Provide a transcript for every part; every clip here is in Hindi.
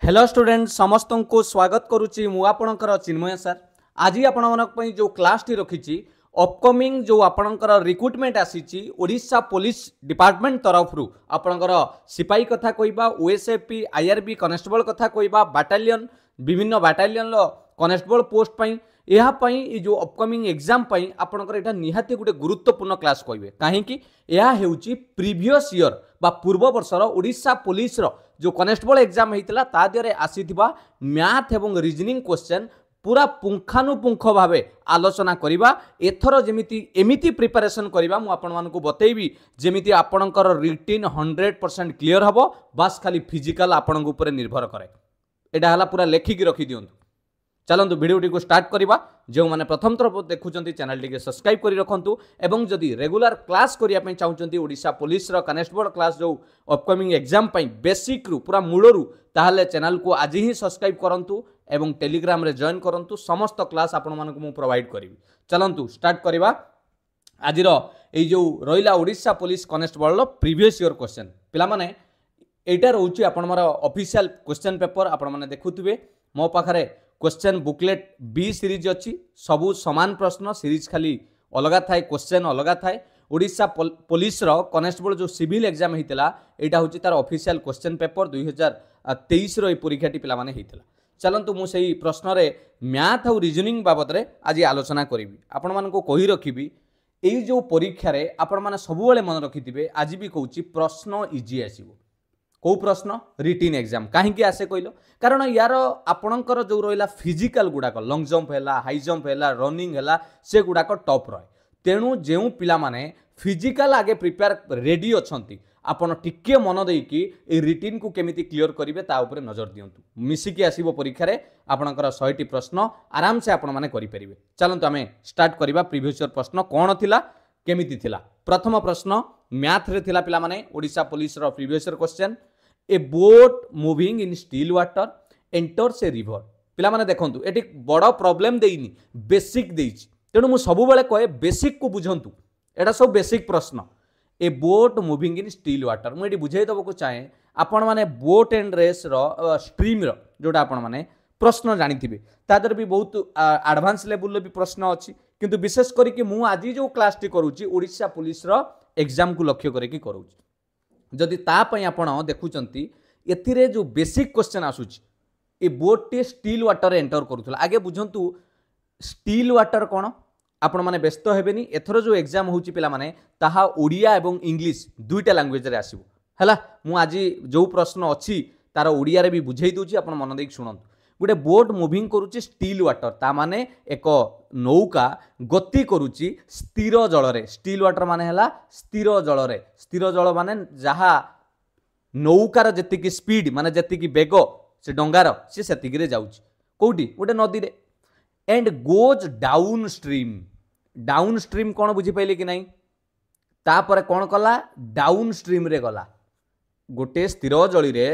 हेलो स्टूडेंट समस्त को स्वागत करुच्ची मु आपणकर चिन्मय सर। आज आपण जो क्लास टी रखी अपकमिंग जो आपणकर रिक्रुटमेंट आसी ओडिशा पुलिस डिपार्टमेंट तरफ आपणकर सिपाही कथा कहबा ओएसएफपी आईआरबी कनेस्टेबल कथा कहबा बाटालियन विभिन्न बाटालियन कनेस्टेबल पोस्ट पई ये जो अपकमिंग एग्जाम पई आपणकर एटा निहाती गोटे गुरुत्वपूर्ण क्लास कहबे काहेकि यह हेउची प्रीवियस ईयर बा पूर्व वर्षर ओडिशा पुलिस रो जो कनेस्टेबल एग्जाम होता ता देहरे आसीथिबा मैथ एवं रीजनिंग क्वेश्चन पूरा पुंखानुपुंख भावे आलोचना करिबा। एथर जेमिति एमिति प्रिपरेशन करिबा मु आपण मानकु बतैबी जेमिति आपणकर रिटिन 100% क्लियर हबो बास खाली फिजिकल आपण ऊपर निर्भर करे। एटा हला पूरा लेखिक रखि दियंतु। चलतु भिडियोटी को स्टार्ट करवा। जो मैंने प्रथम थर देखुं चैनल टी सब्सक्राइब कर रखु एवं जदि रेगुलर क्लास करने चाहते ओडिशा पुलिस कनेस्टेबल क्लास जो अपकमिंग एग्जाम बेसिक रू पूरा मूलरू ताहले चैनल को आज ही सब्सक्राइब करूँ एवं टेलीग्राम रे जॉइन करूँ। समस्त क्लास आपण मानक मु प्रोवाइड करी। चलतु स्टार्ट करवा। आज जो रहा Odisha police constable previous year question पिला माने एटा रोचे आपण मोर ऑफिशियल क्वेश्चन पेपर आपण माने देखुथिबे मो पाखरे क्वेश्चन बुकलेट बी सीरीज अच्छी सबू समान प्रश्न सीरीज खाली अलग थाए क्वेश्चन अलग थाए। ओडिशा पुलिस रो कनेस्टेबल जो सिविल एग्जाम होता यहाँ हूँ तार ऑफिशियल क्वेश्चन पेपर 2023 रो परीक्षाटी पिला माने होता। चलतु मुझे प्रश्न रे मैथ और रीजनिंग बाबद रे आज आलोचना करी। आपण मानकु कहि रखिबी एई जो परीक्षा रे आपण माने सबुबेले मन रखिथिबे आज भी कहूची प्रश्न इजी आसीबो। कौ प्रश्न रिटिन एग्जाम कहीं आसे कहल कारण यार आपणकर जो रहा फिजिकल गुड़ाक लंग जंप है हाई जंप है रनिंग है से गुड़ाक टॉप रहे। तेणु जो पिला माने फिजिकल आगे प्रिपेयर रेडी अच्छी आपण टिके मन देकी रिटिन को केमिति क्लियर करेंगे ता उपरे नजर दिंतु। मिसिकी आसीबो परीक्षा रे आपणकर 100टी प्रश्न आराम से आपण माने करि परिबे। चलंतु आमे स्टार्ट करबा। प्रीवियस ईयर प्रश्न कोन थिला केमिति थिला। प्रथम प्रश्न मैथ रे थिला पिला माने ओडिशा पुलिस रो previous year question a boat moving in still water enters a river. पिला माने देखंतु एटी बड़ प्रॉब्लम देइनी बेसिक देइछि तेणु मु सबु बेले कहे बेसिक को बुझंतु। एटा सब बेसिक प्रश्न। A boat moving in still water मुझे बुझाई देबो चाहे आपण माने बोट एंड रेस रो स्ट्रीम रो जोटा आपण माने प्रश्न जानिथिबे तादर भी बहुत एडवांस लेवल भी प्रश्न अछि किंतु विशेष करी कि मु आज जो क्लास टी करूची ओडिशा पुलिस रो एग्जाम को लक्ष्य करके करूची। जदि तापई आपण देखुचंती एथिरे जो बेसिक क्वेश्चन आसुची ए बोट टे स्टिल वाटर एंटर करूथला आगे बुझंतु स्टिल वाटर कोन आपण माने व्यस्त हेबेनी। एथरो जो एग्जाम होउची पिला माने ताहा ओडिया एवं इंग्लिश दुईटा लैंग्वेज रे आसीबो हला। मु आज जो प्रश्न अछि तार ओडिया रे भी बुझाई दोची आपण मन देख सुनंतु। गोटे बोट मूविंग करूची स्टिल वाटर ता माने एक नौका गति करूची स्थिर जल रे। स्टिल वाटर माने हला स्थिर जल रे। स्थिर जल माने जहा नौकार जेतिकी स्पीड माने जेतिकी बेग से डंगार से सेतिकी रे जाउची कोउटी गोटे नदी रे and goes downstream. Downstream कोन बुझी पाइले कि नहीं तापर कोन कला डाउन स्ट्रीम रे गला गोटे स्थिर जली रे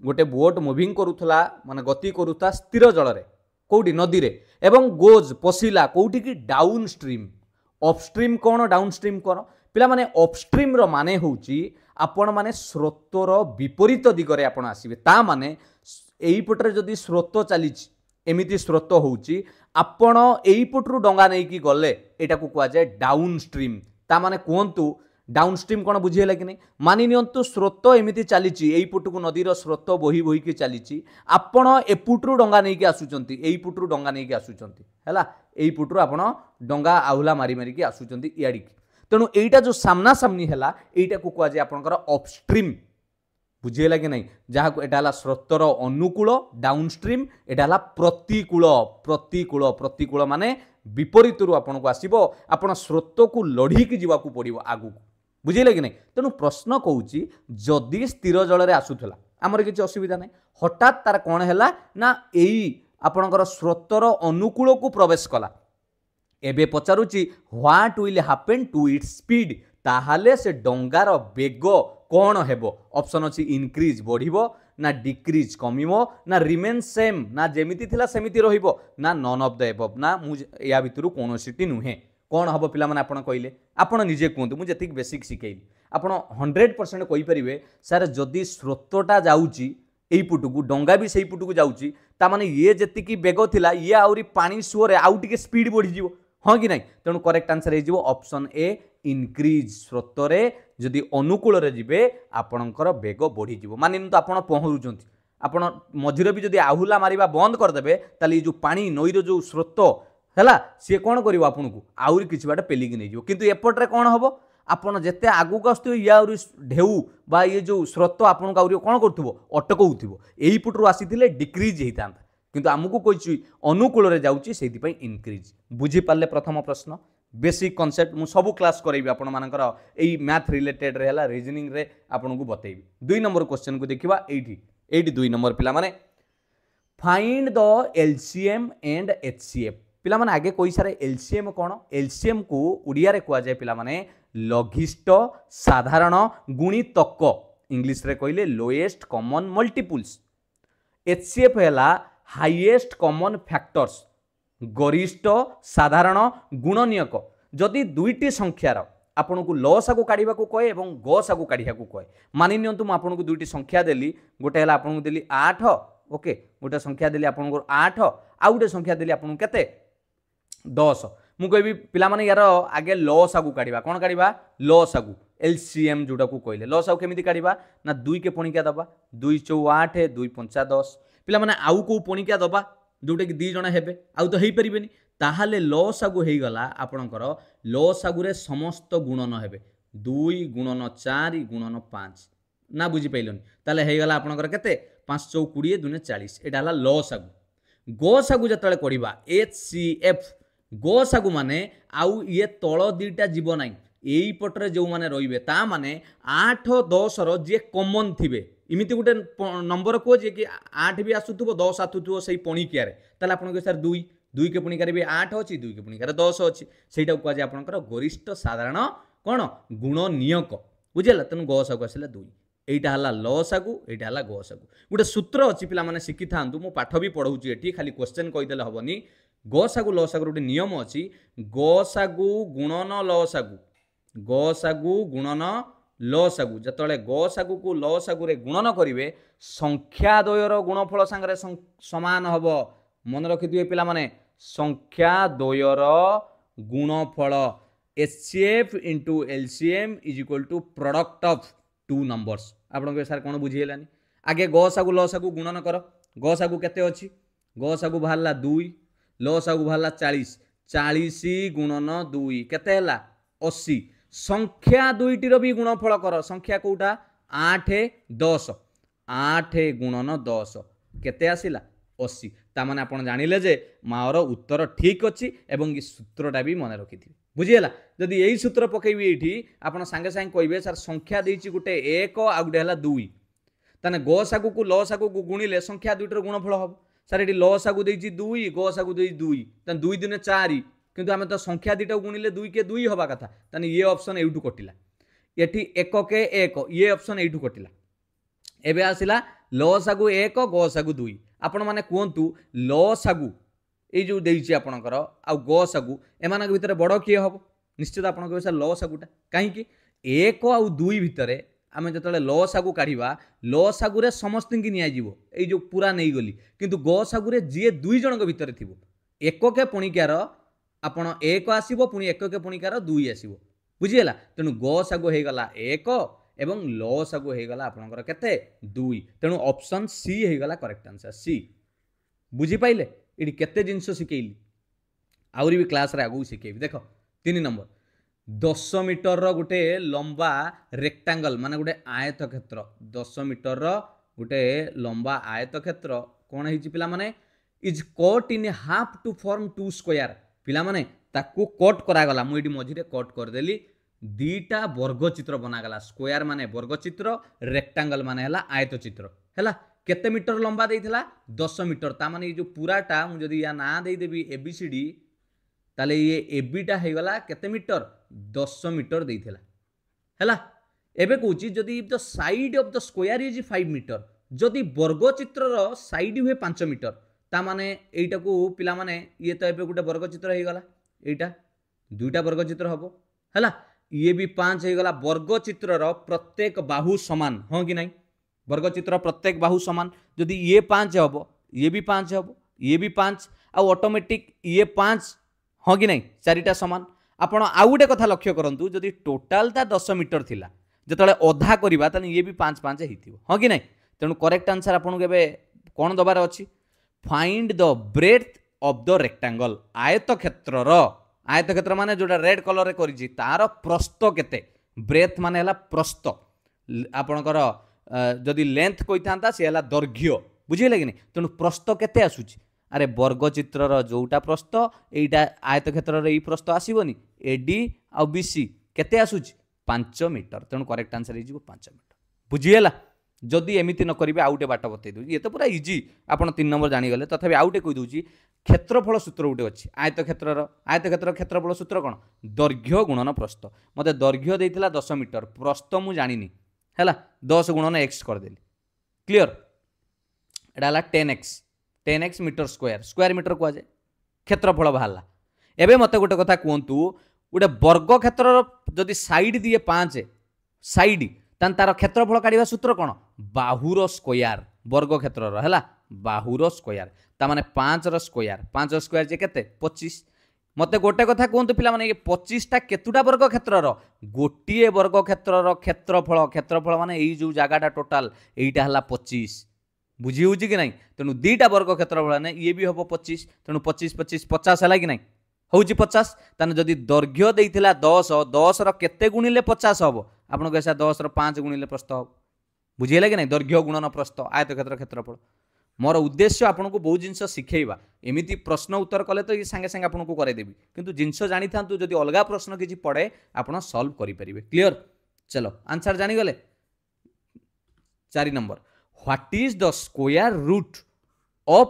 गोटे बोट मूविंग करूथला माने गति करूथा स्थिर जल रे कोउटी नदी रे एवं गोज पसिला कोउटी की डाउन स्ट्रीम। अपस्ट्रीम कोन डाउन स्ट्रीम कोन पिला माने अपस्ट्रीम रो माने होउची आपण माने स्रोतर विपरीत दिगरे आपण आसीबे ता माने एई पटरे जदी स्रोत चलीची एमिति स्रोत होउची आपण एई पटरु डंगा नै की गले एटा को कुआ जाय डाउन स्ट्रीम। ता माने कोंतु डाउन स्ट्रीम कोन बुझियला कि नहीं मानि नियंतु स्रोत एमिति चलीची एई पटकु नदीर स्रोत बोही बोही की चलीची आपण एपुटरु डंगा नै की आसुचंती एई पुटरु डंगा नै की आसुचंती हैला एई पुटरु आपण डंगा आहुला मारी मारी की आसुचंती इयाडी। तेणु एइटा जो सामना सामनी हैला एइटा को कुआ जाय आपनकर अपस्ट्रीम बुझियला कि नहीं जहाँ एटा हला स्रोतर अनुकूल डाउन स्ट्रीम एटा हला प्रतिकूल। प्रतिकूल प्रतिकूल माने विपरीत रु आपन को आसीबो आपण स्रोत को लढ़ी की जीवा को पड़िबो आगु बुझिले कि नहीं। तेणु प्रश्न कहूची जदि स्थिर जल रे आसुथला आमर किछि असुविधा नहीं हठात तार कोन हैला ना एई आपनकर स्रोतर अनुकूल को प्रवेश कला एबे पचारुची what will happen to its speed ताहाले से डंगार बेग कौन हेबो। ऑप्शन अछि इनक्रीज बढ़िबो ना डिक्रीज कमिबो ना रिमेन सेम ना जेमिति थिला सेमिति रहिबो ना नन ऑफ द एबव ना मु या भितरु कोनोसिटी नुहे कौन हम पिला माने आपण कहले आपण निजे कहतु मुझे ठीक बेसिक शिखेली आपण 100% कहि परिबे सर जदि स्रोतटा जाउची एईपुट को डंगा भी से पुट को जाऊँगी ताने ये जी बेग थिला ये आउरी पानी सुअरे आउ टिके स्पीड बढ़ी हाँ कि नहीं तेणु करेक्ट आंसर हो ऑप्शन ए इनक्रीज स्रोतरे जदि अनुकूल रे आपणकर बेग बढ़ी मानि तो आप पहरुंट आपण मझिरे भी जदि आहुला मारिबा बंद करदेबे ताले जो पानी नईर जो स्रोत है सी कौन कर आपन को आउरी किसी बाट पेलिकी नहीं किंतु एपट्रे कौन हम आपन जिते आगू आसुवे ये आउरी ढेउ बा ये जो स्रोत आपन आउरी कौन करूँ अटकाउथो यही पुटू आसी डिक्रिज होता किंतु आमको कही अनुकूल जाऊँगी से इनक्रिज बुझीपारे प्रथम प्रश्न बेसिक कॉन्सेप्ट मु सब क्लास करेबी आपण मानकर एई मैथ रिलेटेड रे हला रीजनिंग रे आपन को बतेबी 2 नंबर क्वेश्चन को देखिबा एठी 2 नंबर पिला माने find the LCM and HCF पिला माने आगे कोई सारे एलसीएम कोन एलसीएम को उड़िया रे कुआ जाय पिला माने लघिष्ठ साधारण गुणितक इंग्लिश रे कहले लोएस्ट कॉमन मल्टीपल्स एचसीएफ हैला हाईएस्ट कॉमन फैक्टर्स गरिष्ठ साधारण गुणनीयक जदि दुईटी संख्यार आपन को लसा को काढ़ा को कहे और गसा को काढ़ा को कहे मानि नियंतु मुझे आपको दुईटी संख्या देली गोटे है आपको देली 8 ओके गोटे संख्या देली आपन 8 आउ गोटे संख्या देली आपन केते 10 मु कहबी पिला माने यार आगे लसा को काढ़ा कौन काढ़ा लसा को एलसीएम जोटा को कहले लसा को केमिति काढ़ा ना 2 के पणिका दबा 2 × 4 8 2 × 5 10 पिला माने आउ को पणिका दबा जोटा कि 2 जण हेबे आउ तो हेई परिबेनी ताहाले लसागु हेई गला आपणकर लसागु रे समस्त गुणन हेबे 2 × 4 × 5 ना बुझी पाइलनी ताले हेई गला आपणकर केते 5 × 20 2 × 40 एटा हला लसागु गसागु जतले करिबा एचसीएफ गसागु माने आउ ये तळ दीटा जीव नाही एई पटरे जो माने रहिबे ता माने 8 10 रो जे कॉमन थिबे इमिति गोटे नंबर को जे कि 8 भी आसुथुबो 10 आसुथुबो सही पणिकिया रे ताले आपन के सर 2 के पणिकार भी 8 अछि 2 के पणिकार 10 अछि सेटा को जे आपनकर गरिष्ठ साधारण कोन गुण नियक बुझिला तनु गसागु आसिला 2 एटा हला लसागु एटा हला गसागु गोटे सूत्र अछि पिला माने शिखि थांतु मु पाठ भी पढौची एठी खाली क्वेश्चन कहि देले हबनी गसागु लसागु गोटे नियम अछि गसागु गुणन लसागु गसागु गुणन लसागु जतले गसागु को लसागु रे गुणन करिवे संख्या द्वयर गुणफल सांगरे समान हबो मन रखि दिए पिला माने संख्या द्वयर गुणफल HCF into LCM is equal to product of 2 numbers आपन के सर कोन बुझियलानी आगे गसागु लसागु गुणन कर गसागु केते अछि गसागु भाला 2 लसागु भाला 40 40 गुणन 2 केते हला 80 संख्या दुईटीर भी गुणफल कर संख्या कोटा 8 10 8 गुणन 10 केते आसिला 80 तामाने आपण जानिले जे मार उत्तर ठीक अछि एवं ई सूत्रटा भी मन रखिथि बुझियला जदि एई सूत्र पकेबी एठी आपण संगे संगे कहबे सर संख्या देछि गुटे 1 आ गुटे हला 2 तने गसागु को लसागु को गुणिले संख्या दुईटर गुणफल हबो सर एठी लसागु देछि 2 गसागु देछि 2 तने 2 दिने 4 किंतु आम तो संख्या दीटा गुणिले 2 के 2 हवा कथा ताने ये ऑप्शन एठू कटिला एठी 1 के 1 ये ऑप्शन एठू कटिला एबे आसिला लसागु 1 गसागु 2 आपण माने कहंतु लसागु ए जो देइछि आपणकर आ गसागु एमानक भितर बड़ किए हबो निश्चित आपण कहबे सर लसागुटा काहे कि 1 आ 2 भितर आमे जतले लसागु काढिबा लसागु रे समस्त की निया जीवो ए जो पूरा नै गली किंतु गसागु रे जे 2 जनक भितर थिबो 1 के पणिकार आपण 1 आसीबो पुनी 1 के पणिकार 2 आसीबो बुझियला तेनु गसागु हे गला 1 एवं लसागु हे गला आपनकर केते 2 तेनु ऑप्शन सी हे गला करेक्ट आंसर सी बुझी पाइले इडी केते जिंस सिकेइली आउरी भी क्लास रे आगु सिकेबी देखो 3 नंबर 10 मीटर रो गुटे लंबा रेक्टेंगल माने गुटे आयत क्षेत्र 10 मीटर रो गुटे लंबा आयत क्षेत्र कोन हिची पिला माने is cut in half to form 2 square पिला माने ताकू कट करा गला मु एडी मझिरे कट कर देली दीटा वर्ग चित्र बना गला स्क्वायर माने वर्ग चित्र रेक्टेंगल माने हला आयत चित्र हला केते मीटर लंबा देइथिला 10 मीटर ता माने ये जो पूराटा मु जदी या ना देई देबी एबीसीडी ताले ये एबीटा हे गला केते मीटर 10 मीटर देइथिला हला एबे कहूची जदी the side of the square is 5 metre जदी वर्ग चित्र रो साइड हुए 5 मीटर ता माने एइटा को पिला माने ये तो एबे गुटे वर्ग चित्र हे गला एइटा दुईटा वर्ग चित्र हबो हला ये भी 5 हे गला वर्ग चित्र रो प्रत्येक बाहु समान हो कि नहीं वर्ग चित्र प्रत्येक बाहु समान जदि ये 5 हम ये भी 5 हम ये भी 5 आ ऑटोमेटिक ये 5 हाँ कि नहीं चारिटा समान आपण आउ गोटे कथा लक्ष्य करंतु जदि टोटाल ता 10 मीटर थिला जतले अधा करबा त ये भी 5 5 हेतिबो हाँ कि नहीं तेणु करेक्ट आंसर आपन के कौन दबार अच्छी find the breadth of the rectangle आयत क्षेत्र माने जोटा रेड कलर रे करिछि तार प्रस्थ केते ब्रेथ माने हला प्रस्थ आपणकर जदि लेंथ कोइ थांता से हला दैर्घ्य बुझिले कि नहीं तेणु प्रस्थ केते आसुछि अरे वर्ग चित्रर जोटा प्रस्थ एटा आयत क्षेत्र रे ई प्रस्थ आसीबोनी एडी आ बीसी केते आसुछि 5 मीटर तेणु करेक्ट आंसर हे 5 मीटर बुझिएला जदि एमिति न करिवे आउटे बाट बतै दउ ये तो पूरा इजी आपण 3 नंबर जानि गले तथापि आउटे कहि दउची क्षेत्रफल सूत्र उठे अच्छी आयत क्षेत्र क्षेत्रफल सूत्र कौन दैर्घ्य गुणन प्रस्थ मत दैर्घ्य देता 10 मीटर प्रस्थ मु जानी है 10 गुणन एक्स करदेली क्लीयर एटा 10x मीटर स्क्वायर मीटर कह जाए क्षेत्रफल बाहर एवं मत गोटे कथा कहतु गोटे वर्ग क्षेत्र जदि साइड दिए 5 साइड तार क्षेत्रफल काढ़ा सूत्र कौन बाहुर स्क्वायर वर्ग क्षेत्र है बाहुर स्क्वायर तामाने 5 स्क्वायर जे केते 25 मते गोटे कथा कहतु पिला माने ये 25 टा केतुटा वर्ग क्षेत्रर गोटिए वर्ग क्षेत्रर क्षेत्रफल माने एई जो जगहटा टोटाल एईटा हला 25 बुझी होउची कि नहीं तेणु दीटा वर्ग क्षेत्रफल ने ये भी हम 25 तेणु 25 25 50 है कि नहीं होउची 50 ताने जदि दैर्घ्य देइथिला 10 रो केते गुणिले 50 हबो आपन कैसा 10 रो 5 गुणिले प्रस्थ हबो बुझिले कि नहीं दैर्घ्य गुणन प्रस्थ आयत क्षेत्रफल मोर उद्देश्य आपन को बहुत जिनस शिखेबा एमिति प्रश्न उत्तर कले तो ये सांगे सांगे आपन को करे देबी किंतु जिनस जानि थांतु जदि अलगा प्रश्न किछि पड़े आपन सॉल्व करि परिबे क्लियर चलो आंसर जानि गले 4 number what is the square root of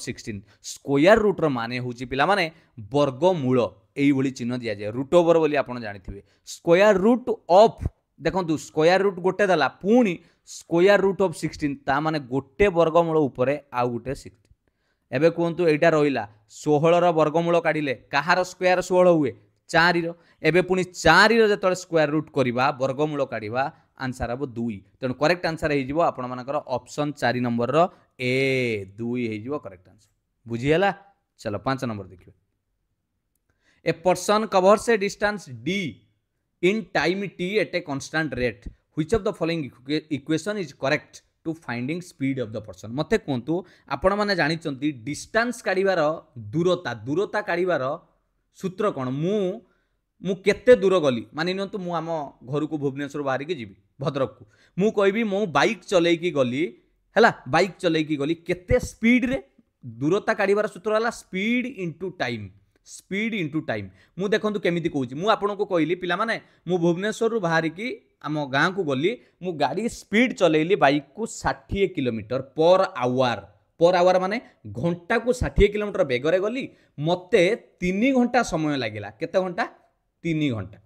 16 square root रो माने होची पिला माने वर्गमूल एई भली चिन्ह दिया जाय रूट ओवर बोली आपन जानिथिबे स्क्वायर रूट ऑफ देखंतु स्क्वायर रूट गोटे दला पुणी स्क्वायर रूट ऑफ 16 ता माने गोटे वर्गमूल उपरे आ गोटे 16 एबे कहंतु एटा रहिला 16 रो वर्गमूल काढिले कहार स्क्वायर 16 हुए 4 रो एबे पुणी 4 रो जतले स्क्वायर रूट करिबा वर्गमूल काढिबा आंसर हबो 2 तेणु करेक्ट आंसर हे जिवो आपण मानकर ऑप्शन 4 नंबर रो ए 2 हे जिवो करेक्ट आंसर बुझियला चलो 5 नंबर देखियो a person covers A distance d in time t at a constant rate which of the following equation is correct to finding speed of the person मते कहतु आपण माने जानि चंती डिस्टेंस काढिबार दूरता काढिबार सूत्र कोन मु केते दूर गली मानि नंतु मु आम घर को भुवनेश्वर बाहर के जीवी भद्रक को मु कहबी मु बाइक चलै की गली हैला बाइक चलै की गली केते स्पीड रे दूरता काढिबार सूत्र हला स्पीड इंटू टाइम मु देखंतु केमिति कहूची मु आपन को कहली पिला माने मु भुवनेश्वर रु बाहर की आम गाँ को गली मु गाड़ी स्पीड चलैली बाइक को 60 किलोमीटर पर आवर माने घंटा को 60 किलोमीटर बेगरे गली मते 3 घंटा समय लागिला केते घंटा 3 घंटा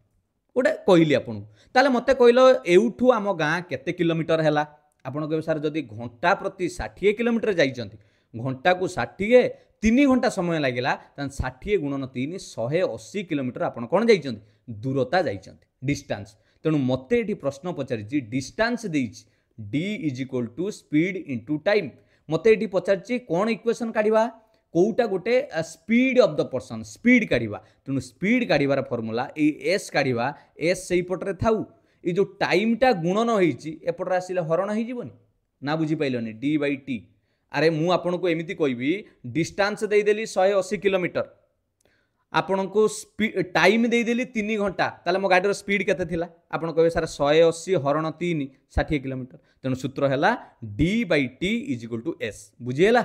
गोटे कहली आपन ताले मते कहलो एउठू आम गाँ केते किलोमीटर हैला आपन कहबे सर जदी घंटा प्रति 60 किलोमीटर जाइचंती घंटा को 60 3 घंटा समय लगिला 60 गुणन 3 180 किलोमीटर आपन कौन जाइचंती दूरता जाइचंती डिस्टेंस तेणु मते एठी प्रश्न पचारिछि डिस्टेंस देइछि d is equal to speed into time मते एठी पचारिछि कोन इक्वेशन काढिबा कोउटा गोटे speed of the person speed काढिबा तेणु स्पीड काढिबार फार्मूला ए s काढिबा s सेही पटरे थाउ ए जो टाइमटा गुणन होइछि एपटरे आसिले हरण होई जिवोनी ना बुझी पाइलोनी d/t अरे मु आपन को एमिति कहबी डिस्टेंस दे देली 180 किलोमीटर आपन को टाइम दे देली 3 घंटा ताले मो गाडी रो स्पीड केते थिला आपन कहबे सर 180 हरण 3 60 किलोमीटर तेनु सूत्र हैला d/t = s बुझिएला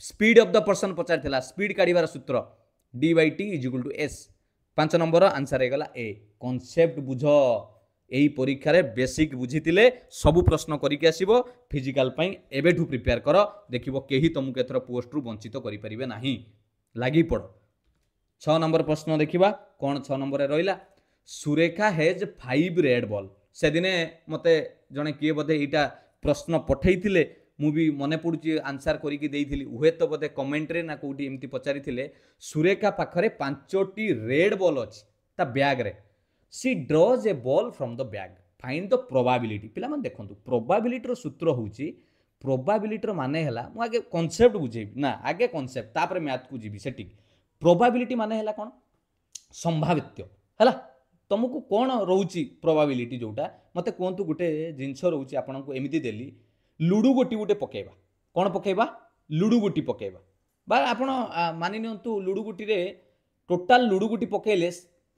स्पीड ऑफ द पर्सन पचार थिला स्पीड काढिबार सूत्र d/t = s 5 नंबर आंसर हे गला ए कांसेप्ट बुझो एही परीक्षा रे बेसिक बुझीतिले सब प्रश्न करिके आसीबो फिजिकल पई एबेठू प्रिपेयर कर देखिबो केही तुमको एथर पोस्ट रु वंचित करि परिबे नाही लागि पड़ 6 नंबर प्रश्न देखिबा कोन 6 नंबर रे रहिला सुरेखा हैज 5 रेड बॉल से दिने मते जने किए बदे एटा प्रश्न पठेइतिले मु भी मने पडुची आंसर करिके देइथिली उहे तो बदे कमेंट रे ना कोठी एमती पचारिथिले सुरेखा पाखरे 5टी रेड बॉल अछि ता बैग रे सी draws a ball from the bag find the probability पिला मन देखंतु प्रोबेबिलिटी रो सूत्र होउची प्रोबाबिलिटी माने हैला मु आगे कॉन्सेप्ट बुझेबी ना आगे कॉन्सेप्ट तापर मैथ को जीवी सेटिक प्रोबाबिलिटी माने हैला कोन संभावित्य हैला तुमको कौन रोची प्रोबाबिलिटी जोटा मते कहतु गोटे जिनस रोची आपन को एमिति देली लुडु गोटी गोटे पकेबा कौन पकेबा लुडु गोटी पकेबा बा आपण मानि नियंतु लुडु गोटी रे टोटाल लुडु गोटी पकेले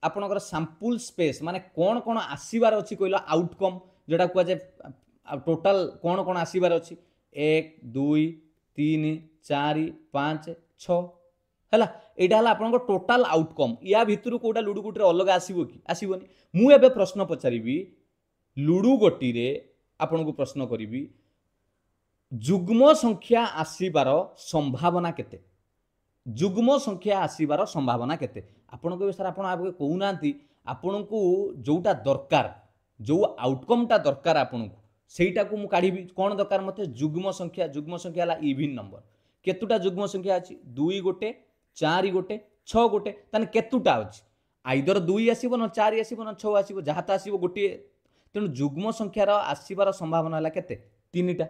आपनकर सैंपल स्पेस माने कौन कौन आसीबार अछि कहलो आउटकम जेटा को जे टोटाल कौन कौन आसीबार अछि 1 2 3 4 5 6 हैला एटा हला आपन टोटाल आउटकम या भितरु कोटा लुडु गोटी रे अलग आसीबो कि आसीबोनी मु एबे प्रश्न पचारिबी लुडु गोटी रे आपन को प्रश्न करिबी जुग्म संख्या आसीबार संभावना केते जुग्म संख्या आसीबार संभावना केते आपन को सर आपन आबे कहउनांती आपन को जोटा दरकार जो आउटकमटा दरकार आपन को सेटा को मु काढिबी कोन दरकार मते जुग्म संख्या हला इवन नंबर केतुटा जुग्म संख्या अछि 2 गोटे 4 गोटे 6 गोटे तने केतुटा अछि आइदर 2 आसीबो न 4 आसीबो न 6 आसीबो जहाता आसीबो गोटे तेनु जुग्म संख्यार आसीबार संभावना हला केते 3टा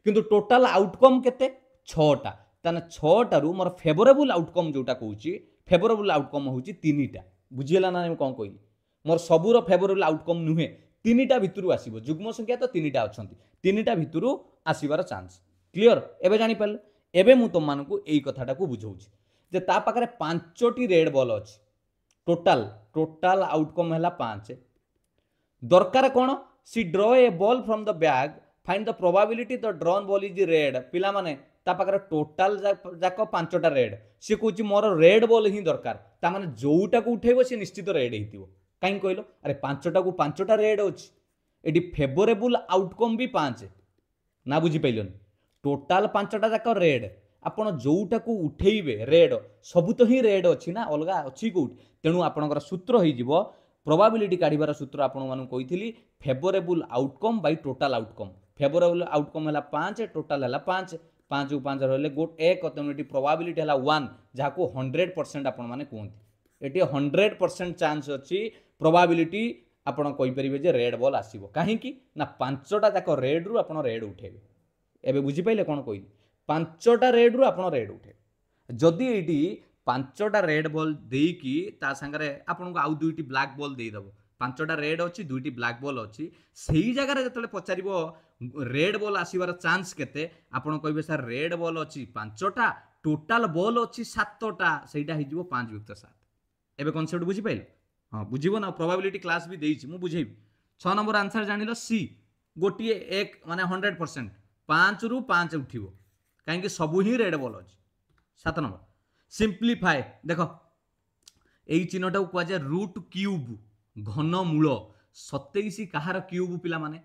किंतु टोटाल आउटकम केते 6टा तने 6टारू मोर फेवरेबल आउटकम जोटा कहूची फेवरेबल आउटकम होची 3टा बुझियला ना हम कोन कहली मोर सबुर फेवरेबल आउटकम नुहे 3टा भितरु आसीबो जुग्म संख्या तो 3टा अछंती 3टा भितरु आसीबार चांस क्लियर एबे जानि परले एबे मु तुम मानकू एई कथाटा को बुझौची जे ता पाखरे 5टी रेड बॉल अछि टोटाल आउटकम हला 5 दरकार कोन सी draw a ball from the bag find the probability the drawn ball is red पिला माने ता पाखरे टोटाल जाक 5टा रेड सी कहूची मोर रेड बॉल ही दरकार ता माने जोटा को उठेबो सी निश्चित रेड हेतिबो काई कहलो अरे 5टा को 5टा रेड अछि एडी फेवरेबल आउटकम भी 5 ना बुझी पैलोनी टोटाल 5टा जाक रेड आपण जोटा को उठेइबे रेड सब तो ही रेड अछि ना अलगा अछि कोट तेनु आपनकर सूत्र होई जिवो प्रोबेबिलिटी काढिबार सूत्र आपण मानु कहिथिली favourable outcome by total outcome favourable outcome हला 5 टोटाल हला 5 5 5 रहले गोट एक तेनुटी प्रोबेबिलिटी हला 1 जाको 100% आपण माने कहंती एटी 100% चांस अछि प्रोबेबिलिटी आपण कहि परिबे जे रेड बॉल आसीबो काहे कि ना 5टा जाको रेड रु आपण रेड उठेबे एबे बुझी पाइले कोन कहि 5टा रेड रु आपण रेड उठेबे जदी एटी 5टा रेड बॉल देकी ता संगरे आपण को आउ दुईटी ब्लैक बॉल देई दबो 5टा रेड अछि दुईटी ब्लैक बॉल अछि सेही जगह रे जतले पचारिबो रेड बॉल आसीबार चांस केते आपण कहबे सर रेड बॉल अछि 5टा टोटल बॉल अछि 7टा सेटा हि जिवो 5 युक्त 7 एबे कांसेप्ट बुझी पाइल हां बुझिबो ना प्रोबेबिलिटी क्लास भी देइछि मु बुझेबी 6 नंबर आंसर जानिलो सी गोटिए एक माने 100% 5 रु 5 उठिबो काहे कि सब ही रेड बॉल अछि 7 नंबर सिंपलीफाई देखो एई चिन्हटा को कुआ जे रूट क्यूब घन मूल 27 कहार क्यूब पिला माने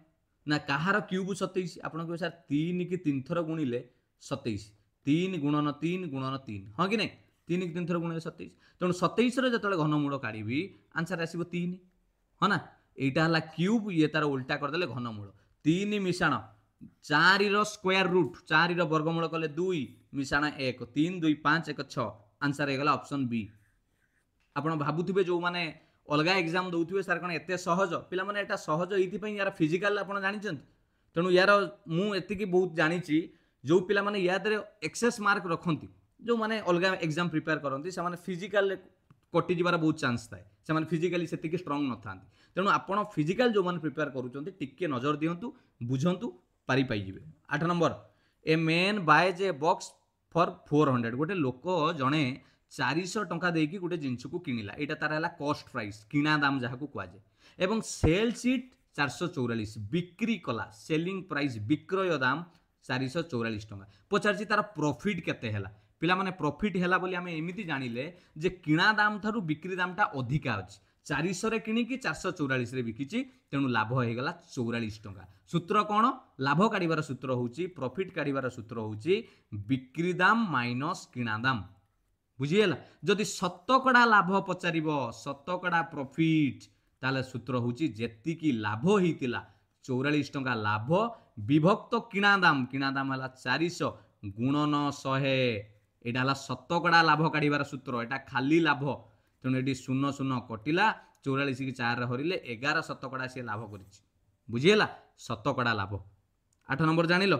ना कहार क्यूब 27 आपण को सर 3 की 3 थर गुणिले 27 3 गुणन 3 हां कि नहीं 3 की 3 थर गुणिले 27 तेणु 27 रे जतले घन मूल काढिबी आंसर आसीबो 3 हां ना एटा हला क्यूब ये तार उल्टा कर देले घन मूल 3 मिशाण 4 रो स्क्वायर रूट 4 रो वर्गमूल कले 2 मिशाण 1 3 2 5 1 6 आंसर हे गला ऑप्शन बी आपण भाबुथिबे जो माने अलगा एग्जाम दउथिबे सर कोन एते सहज पिला माने एटा सहज एथि पई यार फिजिकल आपण जानि छन तेणु यार मु एति की बहुत जानि छि जो पिला माने याद रे एक्सेस मार्क रखंती जो माने अलगा एग्जाम प्रिपेयर करंती से माने फिजिकल कटि जिबार बहुत चांस थाए से माने फिजिकली सेति की स्ट्रांग न थांती तेणु आपण फिजिकल जो माने प्रिपेयर करूचंती टिके नजर दियंतु बुझंतु पारि पाई जिवे 8 number a man boys a box for 400 गोटे लोक जणे 400 टंका देकी गोटे जिंस को किनिला एटा तार हला कॉस्ट प्राइस किना दाम जहा को कुआजे एवं सेल सीट 444 बिक्री कला सेलिंग प्राइस विक्रय दाम 444 टंका पचारची तार प्रॉफिट केते हला पिला माने प्रॉफिट हला बोली हमें एमिति जानिले जे किना दाम थारु बिक्री दामटा अधिका अछि 400 रे किनी की 444 रे बिकिची तेनु लाभ हे गला 44 टंका सूत्र कोन लाभ काढिबार सूत्र होउची प्रॉफिट काढिबार सूत्र होउची बिक्री दाम माइनस किना दाम बुझिएला जदि शतकड़ा लाभ पचारिबो शतकड़ा प्रॉफिट ताले सूत्र होउची जेति की लाभ हेतिला 44 टंका लाभ विभक्त किना दाम हला 400 गुणन 100 एटा हला शतकड़ा लाभ काढिबार सूत्र एटा खाली लाभ तेणु ये 0 0 कटिला 44 की 4 हरिले 11 शतकड़ा से लाभ करिछि बुझिएला शतकड़ा लाभ 8 नंबर जानिलो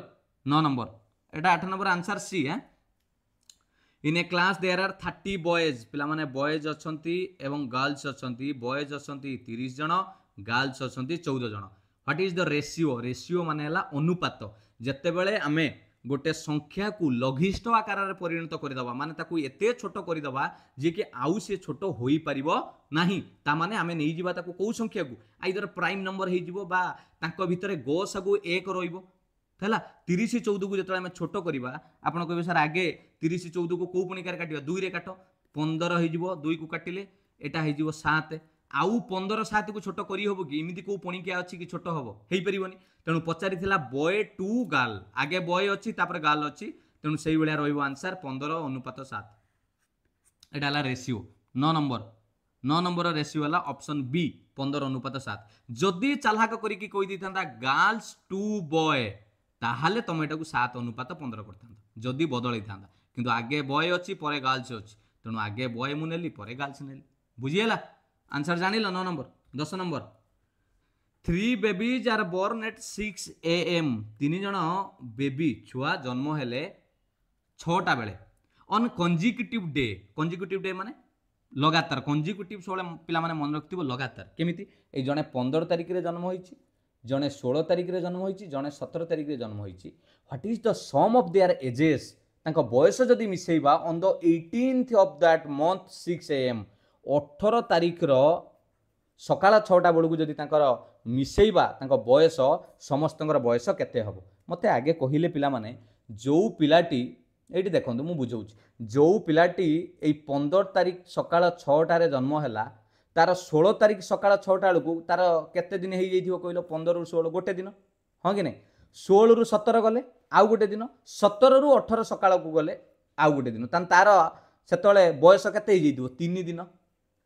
9 नंबर एटा 8 नंबर आंसर सी है। इन ए क्लास देयर आर 30 बॉयज पिला माने बॉयज अछंती एवं गर्ल्स अछंती बॉयज अछंती 30 जण गर्ल्स अछंती 14 जण। What is the ratio ratio माने हला अनुपात जते बेले आमे गोटे संख्या को लघिष्ठ आकार रे परिणत करदबा माने ताकू एते छोट करदबा जे कि आउ से छोट होई परिबो नाही ता माने आमे नै जिबा ताकू को संख्या को आइदर प्राइम नंबर हे जिवो बा तांको भितरे गो सबु 1 रहइबो है 30 14 को जो छोट करवा आप कहे सर आगे 30 14 को कौ पणिकार काटा 2 रे काट 15 हो 2 को काटिले एटा हो 7 आउ 15 7 को छोट करी हबो कि इमिति को पणिका अछि कि छोट हबो हेई परिबोनी तेणु पचारि थिला बॉय टू गर्ल आगे बॉय अछि तापर गर्ल अछि तेणु सेही बेला रहइबो आंसर 15 अनुपात 7 एटा हला रेशियो 9 नंबर रेशियो हला ऑप्शन बी 15 अनुपात 7 जदि चालाक करी कि कहि दिथांता गर्ल्स टू बॉय ताहले तुम एटा 7 अनुपात 15 करता जदि बदल था किंतु आगे बॉय अच्छी पर गर्ल्स अच्छी तेणु आगे बॉय मु नेली पर गर्ल्स नेली बुझीगला आंसर जानिल 9 number 10 number 3 babies are born at 6 AM 3 जण बेबी छुआ जन्म हेले 6टा बेले ऑन कंजिक्यूटिव डे माने लगातार कंजिक्यूटिव सब पिला माने मन रखिथिबो लगातार केमिति ए जणे 15 तारिख रे जन्म होईची जने 16 तारिख रे जन्म होईची जने 17 तारिख रे जन्म होईची what is the sum of their ages तांको बयस जदि मिसेइबा ऑन द 18th ऑफ दैट मंथ 6 AM 18 तारिख रो सकाळ 6टा बेलू जदि तांकर मिसेइबा तांको बयस समस्तंकर बयस केते हबो मते आगे कहिले पिला माने जो पिलाटी एठी देखंतु मु बुझौची जो पिलाटी ए 15 तारिख सकाळ 6टा रे जन्म हैला तार 16 तारिख सकाळ 6टा बेलू तार केते दिन हेई जाइथिबो कहिलो 15 रु 16 गोटे दिन हां कि नै 16 रु 17 गले आउ गोटे दिन 17 रु 18 सकाळ को गले आउ गोटे दिन तार सेतळे बयस केते हेई जाइथिबो 3 दिन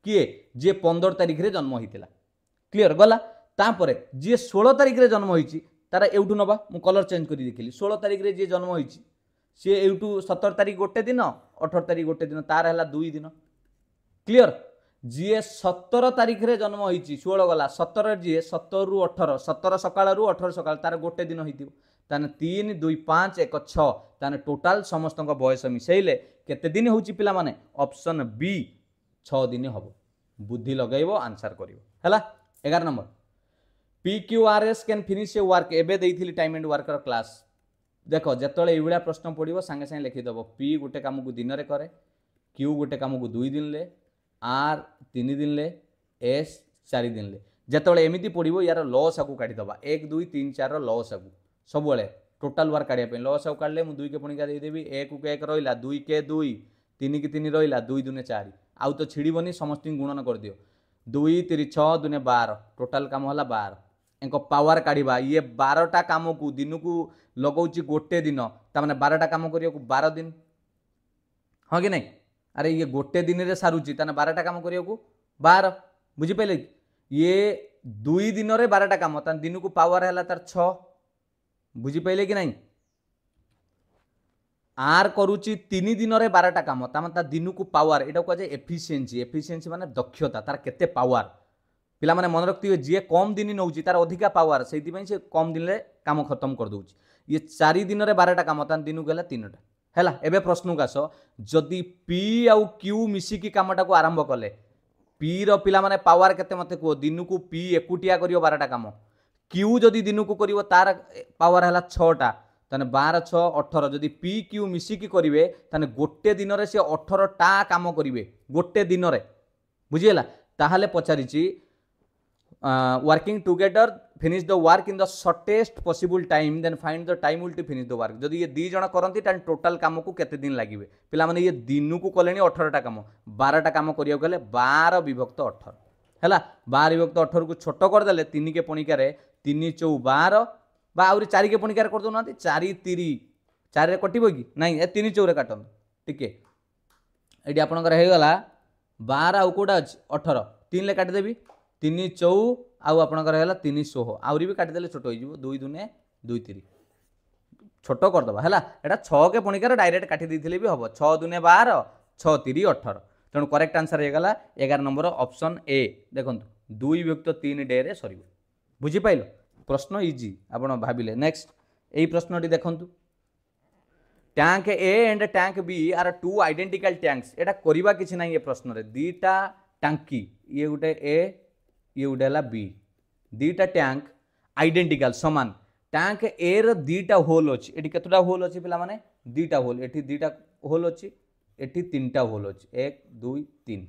किए जे 15 तारिख रे जन्म होइतिला क्लियर गला तापरे जे 16 तारिख रे जन्म होइची तार एउठु नबा मु कलर चेंज करी देखिली 16 तारिख रे जे जन्म होइची से एउठु 17 तारिख गोटे दिन 18 तारिख गोटे दिन तार हैला 2 दिन क्लियर जी 17 तारिख रे जन्म होइची 16 गला 17 जी 17 रु 18 17 सकाळ रु 18 सकाळ तार गोटे दिन होइतिबो ताने 3 2 5 1 6 ताने टोटल समस्त बयस मिसेइले केते दिन होउची पिला माने ऑप्शन बी 6 दिन हबो बुद्धि लगैबो आंसर करिवो हला 11 number PQRS can finish A work एबे देइथिली टाइम एंड वर्कर क्लास देखो जेतळे एइबडा प्रश्न पडिबो संगे संगे लिखि दबो P गोटे काम को दिन रे करे Q गोटे काम को 2 दिन ले R 3 दिन ले S 4 दिन ले जेतळे एमिति पडिबो यार लॉस आकु काटि दबा 1 2 3 4 रो लॉस आकु सब बेले टोटल वर्क काढिया पे लॉस आकु काढले मु 2 के पणिका देई देबी 1 को 1 रहिला 2 के 2 3 के 3 रहिला 2 दुने 4 आउ तो छिड़ीबनी समस्त गुणन कर दियो 2 3 6 दुने 12 टोटल काम होला 12 एंको पावर काढिबा ये 12टा काम को दिन को लगौची गोटे दिन ता माने 12टा काम करियो 12 दिन हां कि नहीं अरे ये गोटे दिन रे सारुची ताने 12टा काम करियो 12 बुझी पइले ये 2 दिन रे 12टा काम ता दिन को पावर हैला तार 6 बुझी पइले कि नहीं आर करूची 3 दिन रे 12टा काम ता माने दिन को पावर एटा को जे एफिशिएंसी माने दक्षता तार केते पावर पिला माने मन रखती जी कम दिन नौची तार अधिका पावर से कम दिन में काम खत्म कर दूची ये 4 दिन रे 12टा काम तान दिन को 3टा हैला एबे प्रश्न को आस जदि P आउ Q मिसिकी कामटा को आरंभ कले P रो पिला माने पावर केते मते को दिन को P एकुटिया करियो 12टा काम Q जदि दिन को करियो तार पावर हैला 6टा ताने 12 6 18 जदि P Q मिसिकी करिवे ताने गोटे दिन रे से 18टा काम करिवे गोटे दिन रे बुझियला ताहाले पचारिची working together finish the work in the shortest possible time then find the time will to finish the work जदि ये 2 जण करंती तान टोटल काम को केते दिन लागिवे पिला माने ये दिन को कलेनी 18टा काम 12टा काम करियो गले 12 विभक्त 18 हैला 12 विभक्त 18 को छोटो कर देले 3 के पणिका रे 3 4 12 बा आउरी 4 के पणिका रे कर दो नाती 4 3 4 रे कटिबो कि नहीं ए 3 4 रे काटन ठीके एडी आपनकर हे गला 12 आउ कोडा 18 3 ले काटि देबी 3 4 आउ आपनकर हैला 3 16 आउरी भी काटि देले छोटो हो जिवो 2 दुने 2 3 छोटो कर दबा हैला एटा 6 के पणिका डायरेक्ट काटि देथिले भी हबो 6 दुने 12 6 3 18 तेणु करेक्ट आंसर हे गला 11 नंबर ऑप्शन ए देखंतु 2 विभक्त 3 डे रे सरीबो बुझी पाइलो प्रश्न इजी आपण भाबिले नेक्स्ट एई प्रश्नटी देखंतु tank A and tank B are two identical tanks एटा करवा किसी ना ये प्रश्न रे दीटा टांकी ये गोटे ए ये गोटे है बी दीटा टैंक आइडेंटिकल समान टैंक ए रो दीटा होल अच्छी एटी केतोटा होल अच्छी पिला माने दीटा होल एटी दीटा होल अच्छी एटी तीनटा होल अच्छी 1 2 3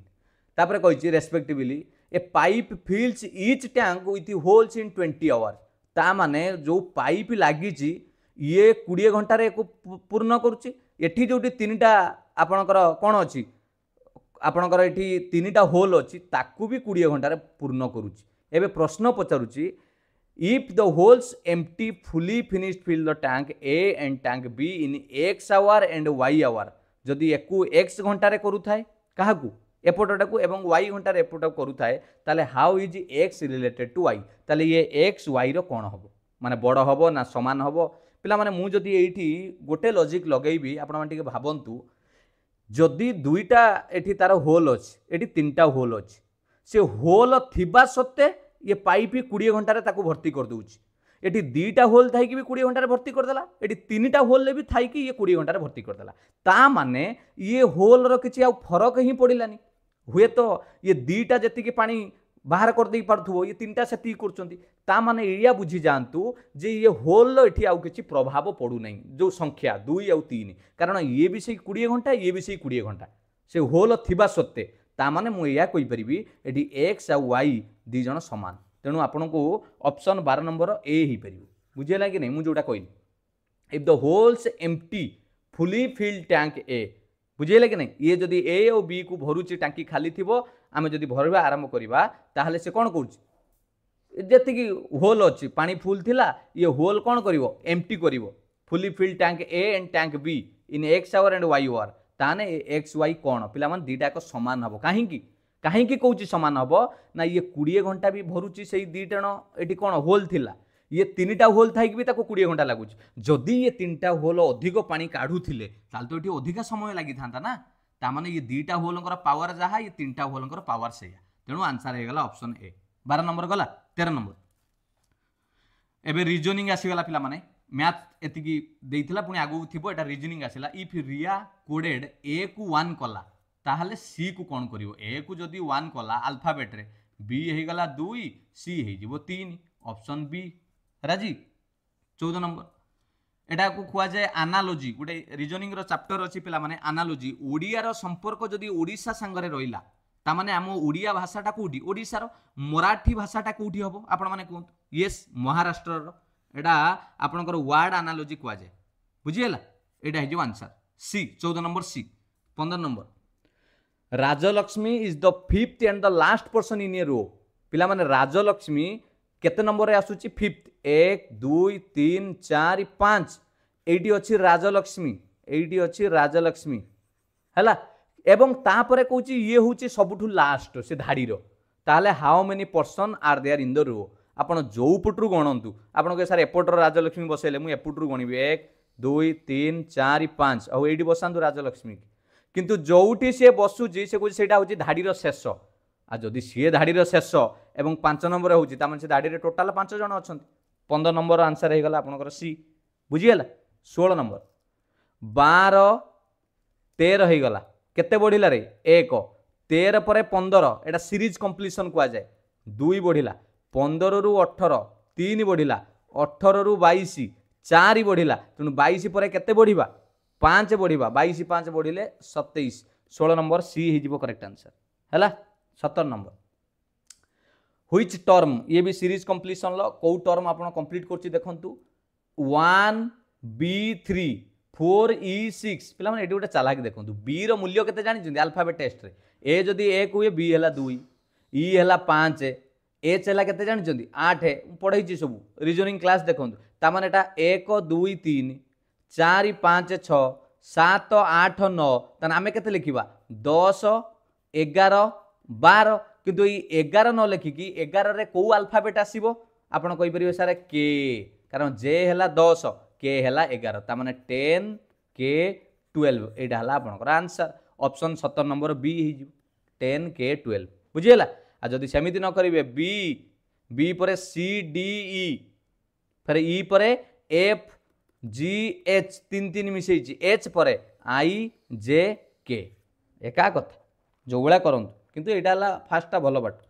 तापर कहिछि respectively a pipe fills each tank with holes in 20 hour ता माने जो पाइप लागिछि ये 20 घंटे को पूर्ण करुच्ची एठी जोटी तीनटा आपणकर कौन अच्छी आपणकर एठी तीनटा होल अच्छी ताकू भी 20 घंटे पूर्ण करुच्ची एबे प्रश्न पचारुच्ची if the holes empty fully finished fill the tank A and tank B in X hour and Y hour जदि एकू एक्स घंटे करुथाए काहाकू एपटटाकू एवं वाई घंटे एपटा करुथाए ताले how is X related to Y ताले ये एक्स वाई रो कौन हबो माने बड़ हबो ना समान हबो पिला माने मु जदि एठी गोटे लॉजिक लगेबी आपण माने टिके भाबंतु जदि दुईटा एठी तार होल अछि एठी तीनटा होल अछि से होल थिबा सत्ते ये पाइप 20 घंटे ताकू भर्ती कर दउछि एठी दीटा होल थाई कि भी 20 घंटे भर्ती कर देला एठी तीनटा होल ले भी थाई कि ये 20 घंटे भर्ती कर देला ता माने ये होल रो किछि आ फरक ही पड़िलानी हुए तो ये दीटा जति के पानी बाहर कर दे पारथुबो ये तीनटा सेति करचंती ता माने एरिया बुझी जानतु जे ये होल एठी आउ किछि प्रभाव पड़ू नै जो संख्या 2 आ 3 कारण ये भी से 20 घंटा ये भी से 20 घंटा से होल थिबा सत्ते ता माने मु या कहि परिबी एठी x आ y दी जण समान तेणु आपन को ऑप्शन 12 नंबर ए ही परिबो बुझेला कि नै मु जोटा कहिली if the holes empty fully filled tank A बुझेला कि नहीं ये जदि ए और बी को भरुची टांकी खाली थिबो आमे जदि भरबा आरंभ करिबा ताहले से कोन करूची जति की होल अछि पानी फुल थिला ये होल कोन करिवो एम्प्टी करिवो fully filled tank A and tank B in X hour and Y hour ताने एक्स वाई कोन पिला मन दीटा को समान हबो काहे की कहूची समान हबो ना ये 20 घंटा भी भरुची सेही दीटण एठी कोन होल थिला ये तीनटा होल थाई भी ताको 20 घंटा लागुच जदि ये तीनटा होल अधिक पानी काढुथिले ताल तो एठी अधिक समय लागि थांता ना ता माने ये दीटा होलंकर पावर जहा ये तीनटा होलंकर पावर सेया तेणु आंसर हे गला ऑप्शन ए 12 नंबर गला 13 नंबर एबे रीजनिंग आसी गला पिला माने मैथ एतिकी देइथिला पुनी आगु थिबो एटा रीजनिंग आसीला इफ रिया कोडेड ए को 1 कला ताहले सी को कोन करिवो ए को जदि 1 कला अल्फाबेट रे बी हे गला 2 सी हे जिवो 3 ऑप्शन बी राजी 14 नंबर एटा को खुआ जाए एनालॉजी गोटे रीजनिंग रो चैप्टर अछि पिला माने एनालॉजी ओडिया रो संपर्क जदि ओडिसा संगरे रहिला ता माने हम ओडिया भाषाटा कोठी ओडिसा रो मराठी भाषाटा कोठी हबो आपण माने कोन यस महाराष्ट्र रो एटा आपनकर वर्ड एनालॉजी खुआ जाए बुझियला एटा हे जो answer C 14 number C 15 number Rajalakshmi is the fifth and the last person in a row पिला माने राजलक्ष्मी केते नंबर रे आसुची फिफ्थ 1 2 3 4 5 एटी अछि राजलक्ष्मी हैला एवं तापरे कहूची ये होची सबुठु लास्ट से धाड़ी रो ताले how many person are there in the row आपण जो पुटरु गणंतु आपण के सर एपटर राजलक्ष्मी बसेले मु एपुटरु गणिबी 1 2 3 4 5 आ एटी बसांतु राजलक्ष्मी किंतु जोउठी से बसुची से कहूची सेटा होची धाड़ी रो शेष आ जदि सी धाड़ी शेष एवं 5 नंबर होची तामन से धाड़ी रे टोटल 5 जण अछंती 15 नंबर आंसर हे गला आपनकर सी बुझियला 16 नंबर 12 13 हे गला केते बढ़िला रे 1 13 परे 15 एटा सीरीज कंप्लीशन कुआ जाए 2 बढ़िला 15 रु 18 3 बढ़िला 18 रु 22 4 बढ़िला तेणु 22 परे केते बढ़िबा 5 बढ़िबा 22 5 बढ़िले 27 16 नंबर सी हे जिवो करेक्ट आंसर हैला 17 नंबर व्हिच टर्म ये भी सीरीज कंप्लीशन लो को टर्म आपण कंप्लीट करछि देखंतु 1 b3 4 e6 पिला माने एटी गोटे चालाक देखंतु b रो मूल्य केते जानि जंदी अल्फाबेट टेस्ट रे a जदी 1 हुए b हला 2 e हला 5 h हला केते जानि जंदी 8 पढै छि सब रीजनिंग क्लास देखंतु ता माने एटा 1 2 3 4 5 6 7 8 9 तन आमे केते लिखिबा 10 11 12 किंतु ये 11 न लिखिकी 11 रे को अल्फाबेट आसीबो आपण कहि परिबे सारे के कारण जे हला 10 के हला 11 ता माने 10 के 12 एटा हला आपनकर आंसर ऑप्शन 17 नंबर बी ही 10 के 12 बुझियला आ जदि समिति न करिवे बी परे सी डी ई फिर ई परे एफ जी एच तीन तीन मिसेई एच पर आई जे के एका कथा जो भाया करूँ किंतु यहाँ फास्टा भल but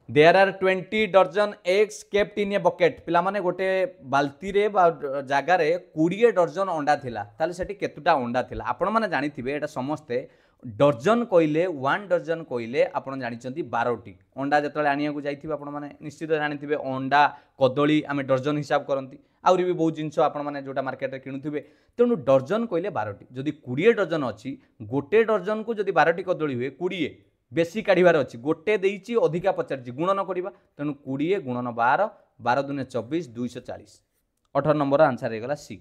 there are 20 dozen eggs kept in a bucket पिला माने गोटे बाल्टी रे बा जगार 20 डर्जन अंडा थिला ताले सेठी केतुटा अंडा थिला आपण माने जानिथिबे एटा समस्ते डर्जन कहले 1 डर्जन कहले आपण जानिचंती 12टी अंडा जतले आनिया को जाइथिबे आपण माने निश्चित जानिथिबे अंडा कदली आमे डर्जन हिसाब करंती आउरी भी बहुत जिनस आपण माने जोटा मार्केट रे किणुथिबे तेणु डर्जन कहले 12टी जदि 20 डर्जन अछि गोटे डर्जन को जदि 12टी कदली हुए 20 बेसी काढ़ार अच्छी गोटे देती अधिका पचार गुणन करवा तेणु 20 गुणन 12 12 दुने 24 240 18 नंबर आंसर होगा C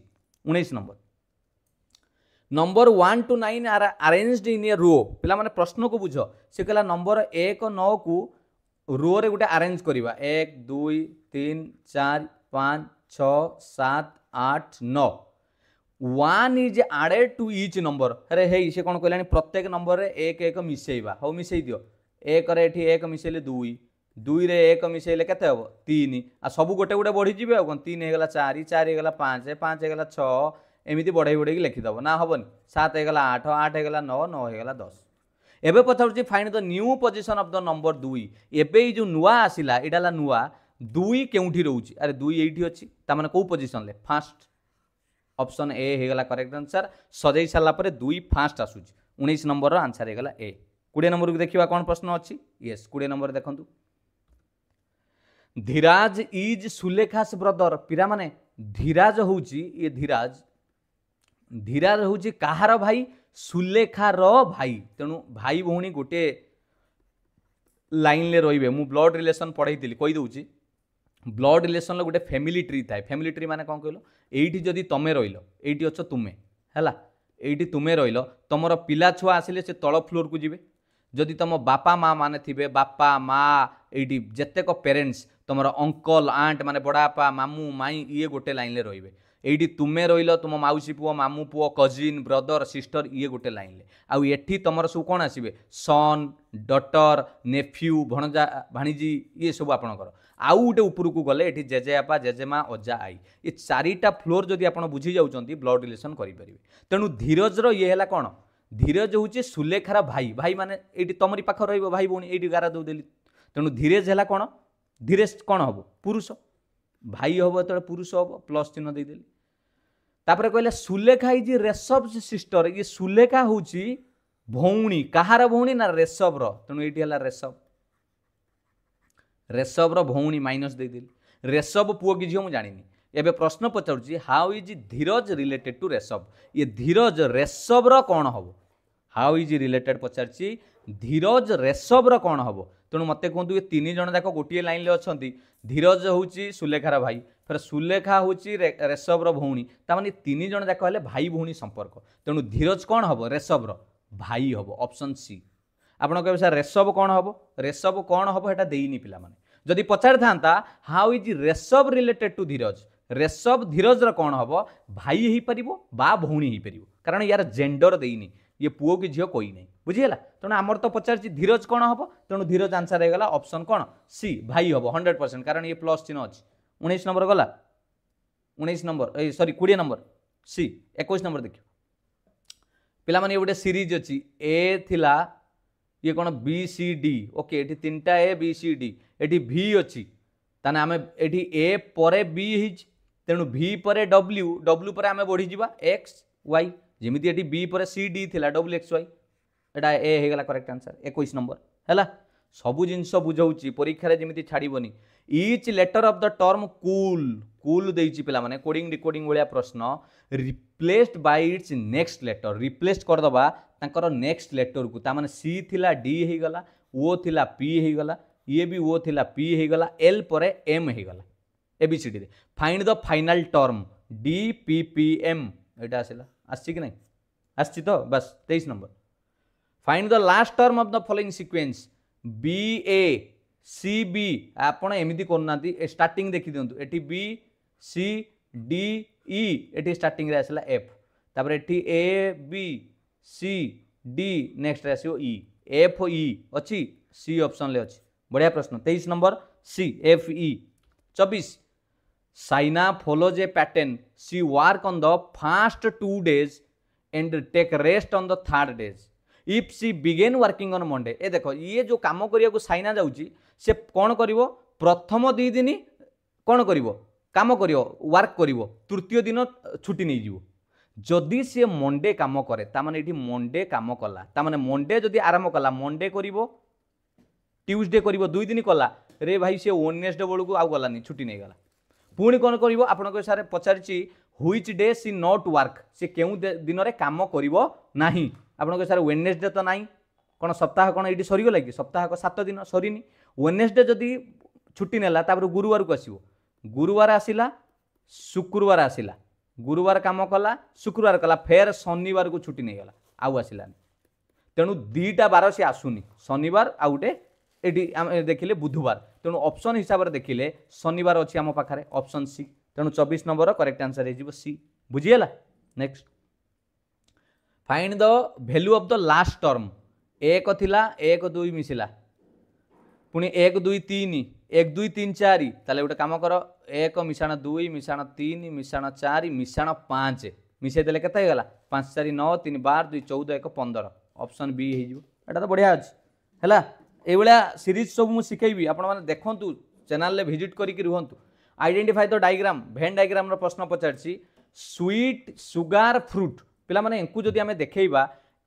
19 number number 1 to 9 are arranged in a row पिला माने प्रश्न को बुझ से कहला नंबर 1 9 को रो रे गोटे अरेंज करवा 1 2 3 4 5 6 7 8 9 1 is added to each number अरे हे से कौन कहलानी प्रत्येक नंबर रे एक एक मिसेइबा हो मिसेई दियो एक रे एठी एक मिसेइले 2 2 रे एक मिसेइले केते हबो 3 आ सब गोटे गोटे बढ़ी जिवे आ कोन 3 हे गला 4 4 हे गला 5 5 हे गला 6 एमिति बढ़ाई बढ़ाई लिखि दबो ना हबनी 7 हे गला 8 8 हे गला 9 9 हे गला 10 एबे पछाउची find the new position of the number 2 एबे ई जो नुआ आसिला इडाला नुआ 2 केउठी रहउची अरे 2 एठी अछि ता माने को पोजीशन ले फर्स्ट ऑप्शन ए हेगला करेक्ट आंसर सजै सारा पर 2 फास्ट आसुची 19 नंबर आंसर हेगला ए 20 नंबर को देखिबा कोन प्रश्न अछि यस 20 नंबर देखंतु धीराज इज सुलेखास ब्रदर पिरा माने धीराज होउची ये धीराज होउची कहार भाई सुलेखार भाई तेणु भाई भौणी गोटे लाइन ले रहिबे मु ब्लड रिलेशन पढ़ाई कहि दउची ब्लड रिलेशन गोटे फैमिली ट्री थाए फैमिली ट्री माने कौन कहल एठी जदि तमे रहिल एठी अछ तुमे हैला एठी तुमे रहिल तमर पिला छुआ आसिले से तळ फ्लोर को जिवे जदि तुम बापा माँ माने थिबे बापा माँ एठी जेतेक पेरेंट्स तुमर अंकल आंट माने बड़ापा मामू माई ये गोटे लाइन ले रहिबे एठी तुमे रहिल तुम माउसी पुओ मामू पुओ कजिन ब्रदर सिस्टर ये गोटे लाइन ले आउ एठी तमर सब कोन आसीबे सन डॉटर नेफ्यू भणजा भाणीजी ये सब आपणकर आउ गोटे उपरकू गले एठी जेजेबापा जेजेमा अजा आई ये चारिटा फ्लोर जदि आपण बुझी जाउचंती ब्लड रिलेशन करि परिबे तेणु धीरज रो ये हैला कोन धीरज होउची सुलेखार भाई भाई माने एठी तमरी पाख रहइबो भाई बोनी एठी गारा दउ देली तेणु धीरज हैला कोन धीरज कोन हबो पुरुष भाई हबो त पुरुष हबो प्लस चिन्ह दे देली तापरे कहले सुलेखा इज रेसब सिस्टर ये सुलेखा होउची भौणी कहार भौणी ना रेसब रो तेणु एठी हैला रेसब रो भौणी माइनस दे देली रेसब पुओ कि झियो मु जानिनी एबे प्रश्न पचारुची how is Dheeraj related to Rishab ये धीरज रेसब रो कोन हबो हाउ इज रिलेटेड पचारची धीरज रेसब रो कोन हबो तेणु मते कहतु ये 3 जण जाक गोटे लाइन ले अछंती धीरज होउची सुलेखार भाई फिर सुलेखा होउची रेसब रो भौणी ता माने 3 जण जाक हले भाई भौणी संपर्क तेणु धीरज कोन हबो रेसब रो भाई हबो ऑप्शन सी आपण कहबे सर रेसब कोन हबो हेटा देइनी पिला माने जदि पचार थांता हाउ इज रेसब रिलेटेड टू धीरज रेसब धीरज रो कोन हबो भाई ही परिबो बा भौणी ही परिबो कारण यार जेंडर देइनी ये पुओ कि झियो कोई नहीं बुझीगला तेणु आमर तो पचार धीरज कौन हम तेणु धीरज आंसर होगा ऑप्शन कौन सी भाई हम 100% कारण ये प्लस चिन्ह अच्छी 19 नंबर गला 19 number sorry 20 number C 21 number देखियो पिला माने गोटे सीरीज अच्छी ए थिला ये कौन बी सी डी ओके एठी तीनटा ए बी सी डी एठी भी अच्छी ताने आमे एठी ए परे बी हिज तेणु भी परे डब्ल्यू डब्ल्यू परे आमे बढ़ी जिबा एक्स वाई जेमिति एठी बी परे सी डी थिला डब्ल्यू एक्स वाई एटा ए हेगला करेक्ट आंसर 21 नंबर हैला सबु जिंस बुझाउची परीक्षा रे जेमिति छाड़ीबनी each letter of the term कूल कूल देइची पिला माने कोडिंग डिकोडिंग वाला प्रश्न replaced by its next letter replace कर दबा तांकर नेक्स्ट लेटर को ता माने सी थिला डी हे गला ओ थिला पी हे गला ये भी ओ थिला पी हे गला एल परे एम हे गला एबीसीडी रे find the final term D P P M एटा आसिला आछि कि नहीं आछि तो बस 23 number find the last term of the following sequence B A C B आपण एमिति करनाती स्टार्टिंग देखि दियंतु एठी बी सी डी ई एठी स्टार्टिंग रे आसला एफ तापर एठी A B C D next रे आसियो ई एफ ई अछि सी ऑप्शन ले अछि बढ़िया प्रश्न 23 number C F E 24 Saina follows a pattern. She work on the first 2 days and take rest on the third days. If she begin working on Monday, ए देखो ये जो काम करिया को साइना जाउची से कौन करिवो प्रथम 2 दिन कौन करिवो काम करिवो वर्क करिवो तृतीय दिन छुट्टी नहीं जीवो जदि सी मंडे काम करे तामाने एठी मंडे काम कला तामाने मंडे जदि आरंभ कला मंडे करिवो ट्यूसडे करिवो 2 दिन कला रे भाई से वेडनेसडे बेलू को आउ गलानी छुट्टी नहीं गला पुणी कौन करिवो आपनको सारे पचारिची which day C not work से केउ दिन रे काम करिवो नाही आपनको सारे वेडनेसडे तो नाही कोन सप्ताह कोन एठी सरी गला कि सप्ताह को 7 दिन सरीनी वेडनेसडे जदि छुट्टी नेला तापर गुरुवार को आसीबो गुरुवार आसिला शुक्रवार आसिला गुरुवार काम कला शुक्रवार कला फेर शनिवार को छुट्टी नहीं गला आउ आसिलानी तेणु दीटा बार से आसुनी शनिवार आउ गोटे एटी देखिले बुधवार तेणु ऑप्शन हिसाब से देखिले शनिवार अच्छी आम पाखे ऑप्शन सी तेणु 24 नंबर करेक्ट आंसर है सी बुझीगला next find the value of the last term एक थिला 1 2 मिसिला पुणी 1 2 3 1 2 3 4 ताले गोटे काम कर 1 मिशाण 2 मिशाण 3 मिशाण 4 मिशाण 5 मिसई देले केते गला 5 4 9 3 12 2 14 1 15 ऑप्शन बी हो एटा तो बढ़िया अच्छे है ये सीरीज सब मुझे शिखेबी आपण मैंने देखु चैनल रे विजिट करके रुहतु identify the diagram Venn diagram प्रश्न पचार स्वीट सुगार फ्रूट पिला माने एंकु जदि आमे देखैबा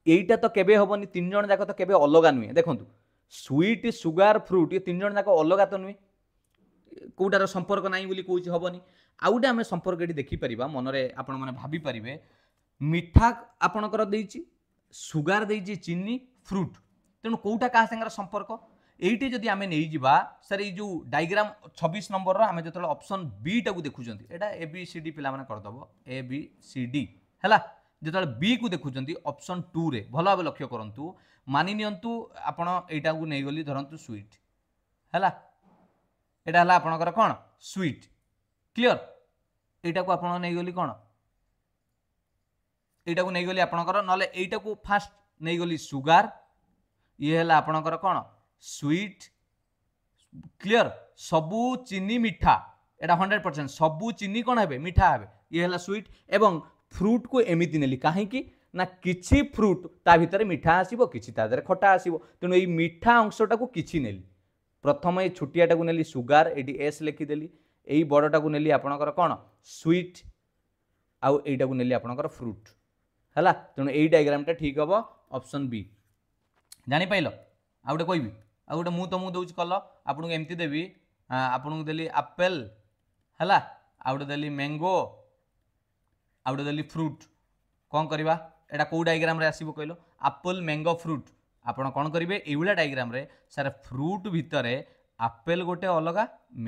एइटा तो केबे होबनी तीन जण जाक तो केबे अलगा नुहे देखंतु स्वीट सुगार फ्रूट ये तीन जण जाक अलगा तो नुहे कोटार संपर्क नाही बोली कोछि होबनी आउटे आमे संपर्क एठी देखि परिबा मनरे आपण माने भाबी परिबे मिठा आपणकर देइछि सुगार देइछि चीनी फ्रूट तेणु कौटा क्या संगे संपर्क ये जदि आम नहीं जावा सर ये जो डायग्राम 26 नंबर आम जो ऑप्शन बी टाक देखुं यहाँ ए बी सी डी पे करदेव ए बी सी डी है जो बी को देखुं ऑप्शन 2 रे भल भाव लक्ष्य करूँ मानि नियंतु आपण एटा को नहीं गली धरतु स्वीट है यहाँ है आपणकर कौन स्वीट क्लियर एटा को आप नहीं गली कौन एटा को नहीं गली आपणकर ना एटा को फास्ट नहीं गली सुगार ये है आपणकर कौन स्वीट क्लियर सबू चीनी मिठा एटा 100% सबू चीनी कौन है मिठा है ये है स्वीट एवं फ्रूट को एमती नेली कहीं ना किछि फ्रूट ता भितर मिठा आसीबो किछि ता देहरे खटा आसीबो तेणु ये मिठा अंशटा को किछि नेली प्रथम ये छुटियाटा को नेली सुगार एटी एस लिखिदेली यही बड़टा को नेली आपणकर कौन स्वीट आउ एटा को नेली आपणकर फ्रूट है तेणु यही डायग्रामटा ठीक हम ऑप्शन बी जानी पाइल आ गए कहबी आ गए मुझे तुमको दूसरी कल आपको एमती देवी आपको देली आपेल है आ गए देली मैंगो आ गए देली फ्रूट कौन करवा एटा कौ डायग्राम रे आसीबो कहलो आपेल मैंगो फ्रूट आपन कौन करेंगे ये डायग्राम रे सारे फ्रूट भितर आपेल गोटे अलग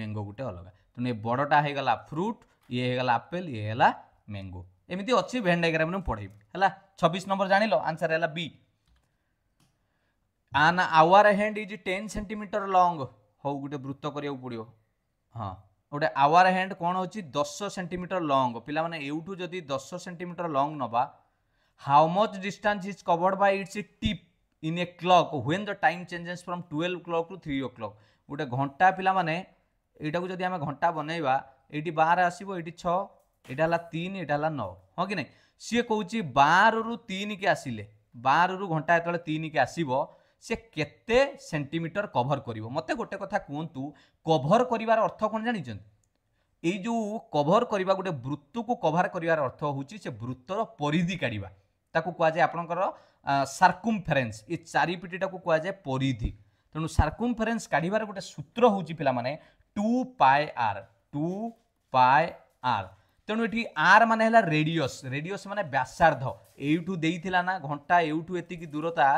मैंगो गोटे अलग तेणु ये बड़टा हो गला फ्रूट ये हो गला आपेल ये है मैंगो एमती अच्छी भेन डायग्राम में पढ़ेबी है 26 नंबर जान लो आंसर है B an hour hand is 10 centimetre long हो गोटे वृत्त करिया पड़ो हाँ गोटे आवर हैंड कौन हो 10 सेंटीमीटर लॉन्ग पिला माने एउठू जदि 10 सेंटीमीटर लॉन्ग नबा how much distance is covered by its tip in a clock when the time changes from 12 o'clock to 3 o'clock गोटे घंटा पिला माने एटा को जदि आमे घंटा बनैबा एटी 12 आसीबो एटी 6 एटा हला 3 एटा हला 9 हो कि नहीं सी कहूँ 12 रु 3 के आसिले 12 रु घंटा एतले 3 के आसीबो से केते सेंटीमीटर कभर करिवो मते गोटे कथा कहतु कभर करिवार अर्थ कोन जानिछन ए जो कभर करिवा गोटे वृत्त को कभर करिवार अर्थ होची से वृत्तर परिधि काढिबा ताकू कुआ जाय आपनकर सर्कमफेरेंस ए चारि पिटीटा को कुआ जाय परिधि तेनु सर्कमफेरेंस काढिबार गोटे सूत्र होची पिला माने 2 पाई आर तेणु ये आर मान है रेडियस रेडियस माने व्यासार्ध एठू देइथिला ना घंटा एठू एतिकी दूरता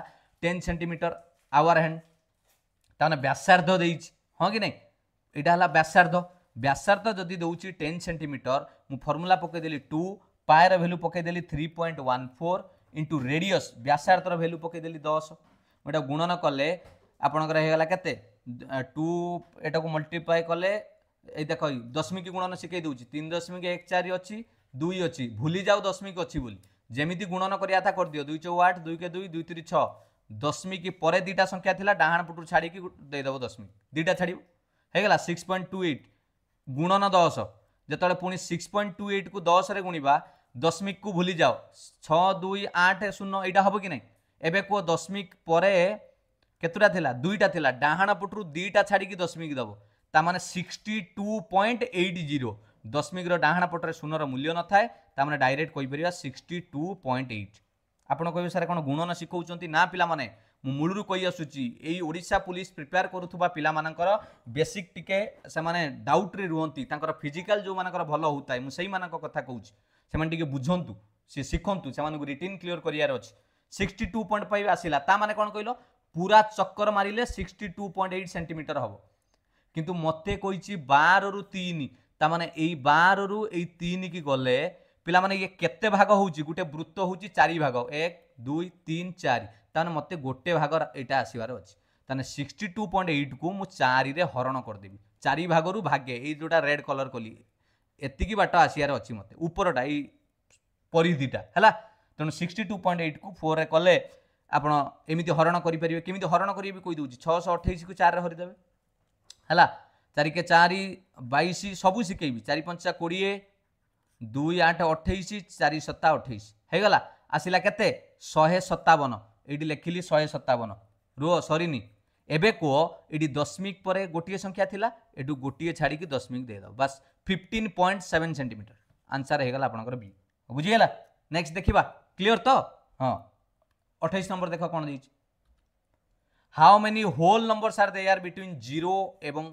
10 सेंटीमीटर आवर हैंड ताने व्यासार्ध देइछि हाँ कि नहीं एटा हला व्यासार्ध व्यासार्ध जदि दउछि 10 सेंटीमीटर मु फार्मूला पके देली 2 पाई रो वैल्यू पके देली 3.14 इनटू रेडियस व्यासार्ध रो वैल्यू पके देली 10 एटा गुणन कले आपनकर हे गला केते 2 एटा को मल्टीप्लाई कले ए देखो दशमिक गुणन शिखई दूची 3.14 अच्छी 2 अच्छी भूली जाओ दशमिक अच्छी बोली जेमिति गुणन करिया था कर दियो 2 × 8 2 × 2 2 3 6 दशमिक परे दीटा संख्या थिला डाहाण पटु छाड़ी की दे देबो दशमिक दीटा छाड़ियो हे गला 6.28 गुणन 10 जिते पुणी 6.28 को 10 रे गुणिबा दशमिक को भूली जाओ 6 2 8 0 यहाँ हम कि नहीं एबे को दशमिक परे केतुटा थिला दुईटा थिला डाहाण पटरू दुईटा छाड़ी दशमिक दब तामाने 62.80 दशमिक डाहाण पटरे शून्यर मूल्य न थाए तामाने डायरेक्ट कहि परिबा 62.8 आपण कहबे सारे कोन गुणन शिखौचंती ना पिला माने मु मूलरू कहि आसुची एई ओडिशा पुलिस प्रिपेयर करूथुबा पिला मानकर बेसिक टिके से माने डाउट रे रुहंती तांकर फिजिकल जो मानकर भलो होताय मु सेही मानक कथा कहूची से माने टिके बुझंतु से शिखंतु से मानक रिटिन क्लियर करियार अछि 62.5 आसिला ता माने कोन कहलो पूरा चक्कर मारिले 62.8 सेंटीमीटर हबो किंतु मते कहिची 12 रु 3 ता माने एई 12 रु एई 3 की गले पिला माने ये केते भाग होउची गुटे वृत्त होउची 4 भाग 1 2 3 4 ताने मते गोटे भाग एटा आसीबार अछि ताने 62.8 को मु 4 रे हरण कर देबी 4 भाग रु भागे एई जोटा रेड कलर कली एतिकी बाट आसीबार अछि मते ऊपरटा एई परिधिटा हला तनो 62.8 को 4 रे कले आपण एमिति हरण करि परिबे केमिति हरण करिबे कोइ दोउची 628 को 4 रे हरि देबे हला 4 के 4 22 सबु सिकेबी 4 5 20 2 8 28 4 7 28 हे गला आसिला केते 157 एडी लेखिली 157 रो सरीनी एबे को एडी दशमिक परे गोटिए संख्या थिला एडू गोटिए छाड़ी की दशमिक दे दो बस 15.7 सेंटीमीटर आंसर हे गला आपनकर बी बुझी गेला नेक्स्ट देखिबा क्लियर तो हां 28 नंबर देखो कोन दैछि how many whole numbers are there between 0 एवं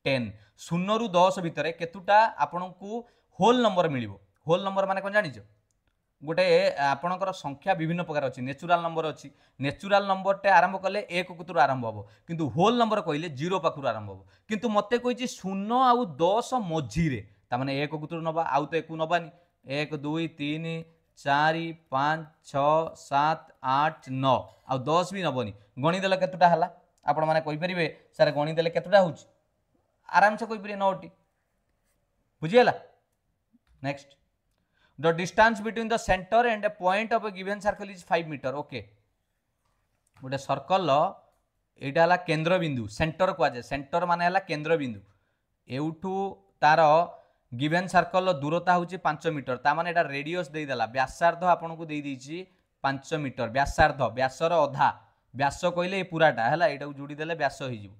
10 0 रु 10 भितरे केतुटा आपनकू होल नंबर मिलिबो होल नंबर माने कोन जानिछो गोटे आपणकर संख्या विभिन्न प्रकार अच्छी नेचुराल नंबर अच्छी नेचुराल नंबर टे आरंभ कले 1 कुतुर आरंभ हम किंतु होल नंबर कहले 0 पाखुर आरंभ हम किंतु मते कहिछि 0 आउ 10 मझिरे ता माने 1 कुतुर नबा आउ तो 1 नबानी 1 2 3 4 5 6 7 8 9 आउ 10 भी नबनी गणी देले केतुटा हला आपण माने कहि परिबे सर गणी देले केतुटा होछि आराम से कहि परिबे 9 टी बुझियला next The distance between the center and a point of a given circle is 5 meter. Okay. गोटे सर्कल एटा हला केंद्र बिंदु सेंटर को आजे सेंटर माने हला केंद्र बिंदु एउठू तार गिवन सर्कल दूरता होची 5 मीटर ता माने एटा रेडियस देई देला व्यासार्ध आपन को देई देछि 5 मीटर व्यासार्ध व्यासर अधा व्यास कहले ए पूराटा हला एटा को जोड़ी देले व्यास होई जिवो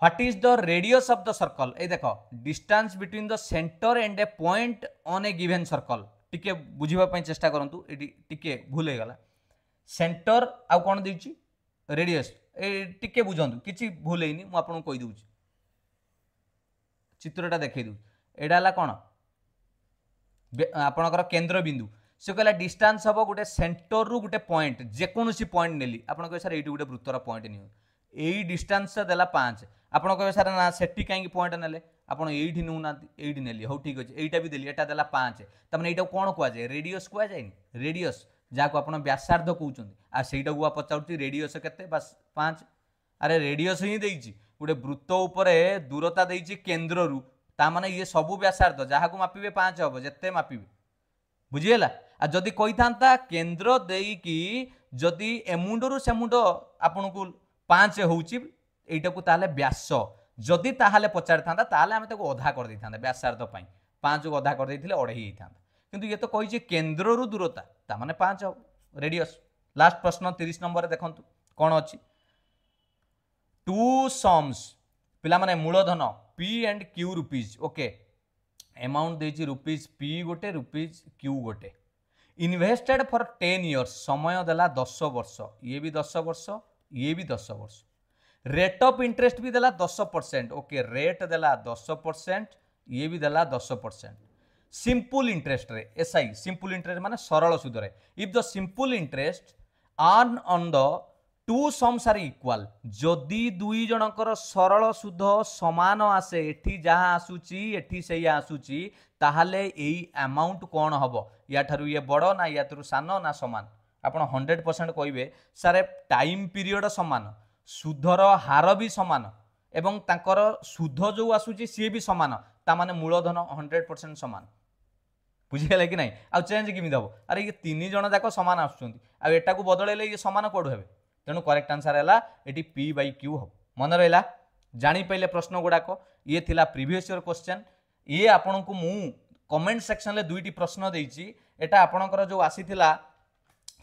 What is the radius of the circle? ए देखो distance between the center and a point on a given circle. टिके बुझिबा पई चेष्टा करंतु एटी टिके भूल हे गला सेंटर आ कोन देछि रेडियस ए टिके बुझंतु किछि भूल हेनी मु आपन कहि दउछि चित्रटा देखै दउ एडा हला कोन आपनकर केंद्र बिंदु से कहला डिस्टेंस हबो गुटे सेंटर रु गुटे पॉइंट जे कोनोसी पॉइंट नेली आपन कह सर एटी गुटे वृत्तर पॉइंट नियो एई डिस्टेंस देला 5 आपन कहे सर ना सेठी काई पॉइंट नेले आपन एठी नु ना एठी नेली हो ठीक अछि एटा भी देली एटा देला 5 त माने एटा कोन कुआ जाय रेडियस कुआ जाय रेडियस जाको आपन व्यासार्ध कहउचंदी आ सेटा गुआ पचाउती रेडियस केते बस 5 अरे रेडियस ही देइछि गुटे वृत्त ऊपरे दूरता देइछि केंद्र रु ता माने ये सब व्यासार्ध जहा को मापिबे 5 हबो जत्ते मापिबे बुझियला आ जदी कहिथांता केंद्र देई की जदी एमुंडरू सेमुंड आपन को 5 होउची एटा को ताले व्यास जदी ताहाले पचार थांदा ताहाले हम ताको अधा कर दै थांदा व्यासार्ध पई 5 को अधा कर दैथिले अढे ही थांदा किंतु ये तो कहिजे केंद्र रु दूरता ता माने 5 रेडियस लास्ट प्रश्न 30 नंबर देखंतु कोन अछि टू सम्स पिला माने मूलधन p and q rupees okay amount देछि रुपीज p गोटे रुपीज q गोटे इन्वेस्टेड फॉर 10 इयर्स समय देला 10 वर्ष ये भी 10 वर्ष ये भी 10 वर्ष रेट ऑफ इंटरेस्ट भी देला 10% ओके रेट देला 10% ये भी देला 10% सिंपल इंटरेस्ट रे एसआई सिंपल इंटरेस्ट माने सरल सूद रे if the simple interest earn on the two sums are equal जदि दुई जनकर सरल सूद समान आसे एठी जहां आसुची एठी सेया आसुची ताहाले एई अमाउंट कोन हबो या थारु ये बड़ ना या थारु सानो ना समान आपण 100% कहिबे सारे टाइम पीरियड समान सुधर हार भी समान एवं तांकर सुध जो आसुची सी भी समान ता माने मूलधन 100% समान बुझिगले कि नहीं आ चेंज किमि दबो अरे ये तीन जण जाक समान आसुचंती आ एटा को बदलेले ये समान कोड हेबे तेनु करेक्ट आंसर हैला एटी p/q हो मन रहला जानि पहिले प्रश्न गुडाको ये थिला प्रीवियस ईयर क्वेश्चन ये आपण को मु कमेंट सेक्शन में दुईटी प्रश्न देइछि एटा आपणकर जो आसीथिला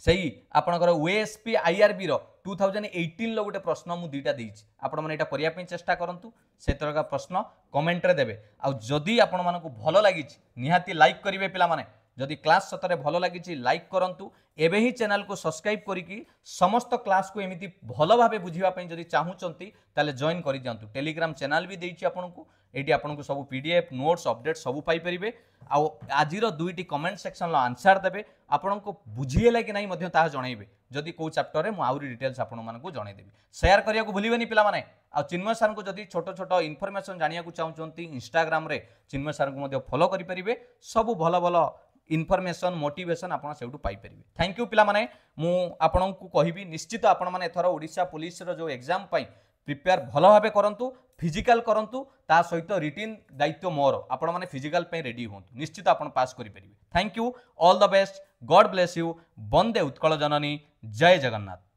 सही आपणकर ओएसपी आईआरबी रो 2018 लो गोटे प्रश्न मु दुईटा देइछि आपण माने एटा करिया पे चेष्टा करंतु से तरह का प्रश्न कमेंट रे देबे आ जदी आपण मानकु भलो लागिछि निहाती लाइक करिवे पिला माने जदि क्लास सतरे भलो लागिछि लाइक करंतु एबे ही चैनल को सब्सक्राइब करिकी समस्त क्लास को एमिति भलो भाबे बुझिबा पई जदि चाहुचंती ताले जॉइन करि जांतु टेलीग्राम चैनल भी देइछि आपनकु एटी आपनकु सब पीडीएफ नोट्स अपडेट सब पाई परिबे आ आजिर दुईटी कमेंट सेक्शन लो आंसर देबे आपनकु बुझिएला कि नाही मध्ये ता जणाइबे जदि को चैप्टर रे मु आउरी डिटेल्स आपण मानकु जणाइ देबी शेयर करिया को भूलिबेनी पिला माने आ चिन्मय सर को जदि छोट छोट इनफॉरमेशन जानिया को चाहुचंती इंस्टाग्राम रे चिन्मय सर को मध्ये फॉलो करि परिबे सब भलो भलो इनफॉरमेशन मोटिवेशन आपण सेउटु पाई परिबे थैंक यू पिला माने मु आपण को कहिबी निश्चित आपण माने एथरा ओडिशा पुलिस रो जो एग्जाम पाई प्रिपेयर भलो भाबे करंतु फिजिकल करंतु ता सहित रिटिन दायित्व मोर आपण माने फिजिकल पे रेडी होंतु निश्चित आपण पास करि परिबे thank you all the best God bless you वंदे उत्कल जननी जय जगन्नाथ।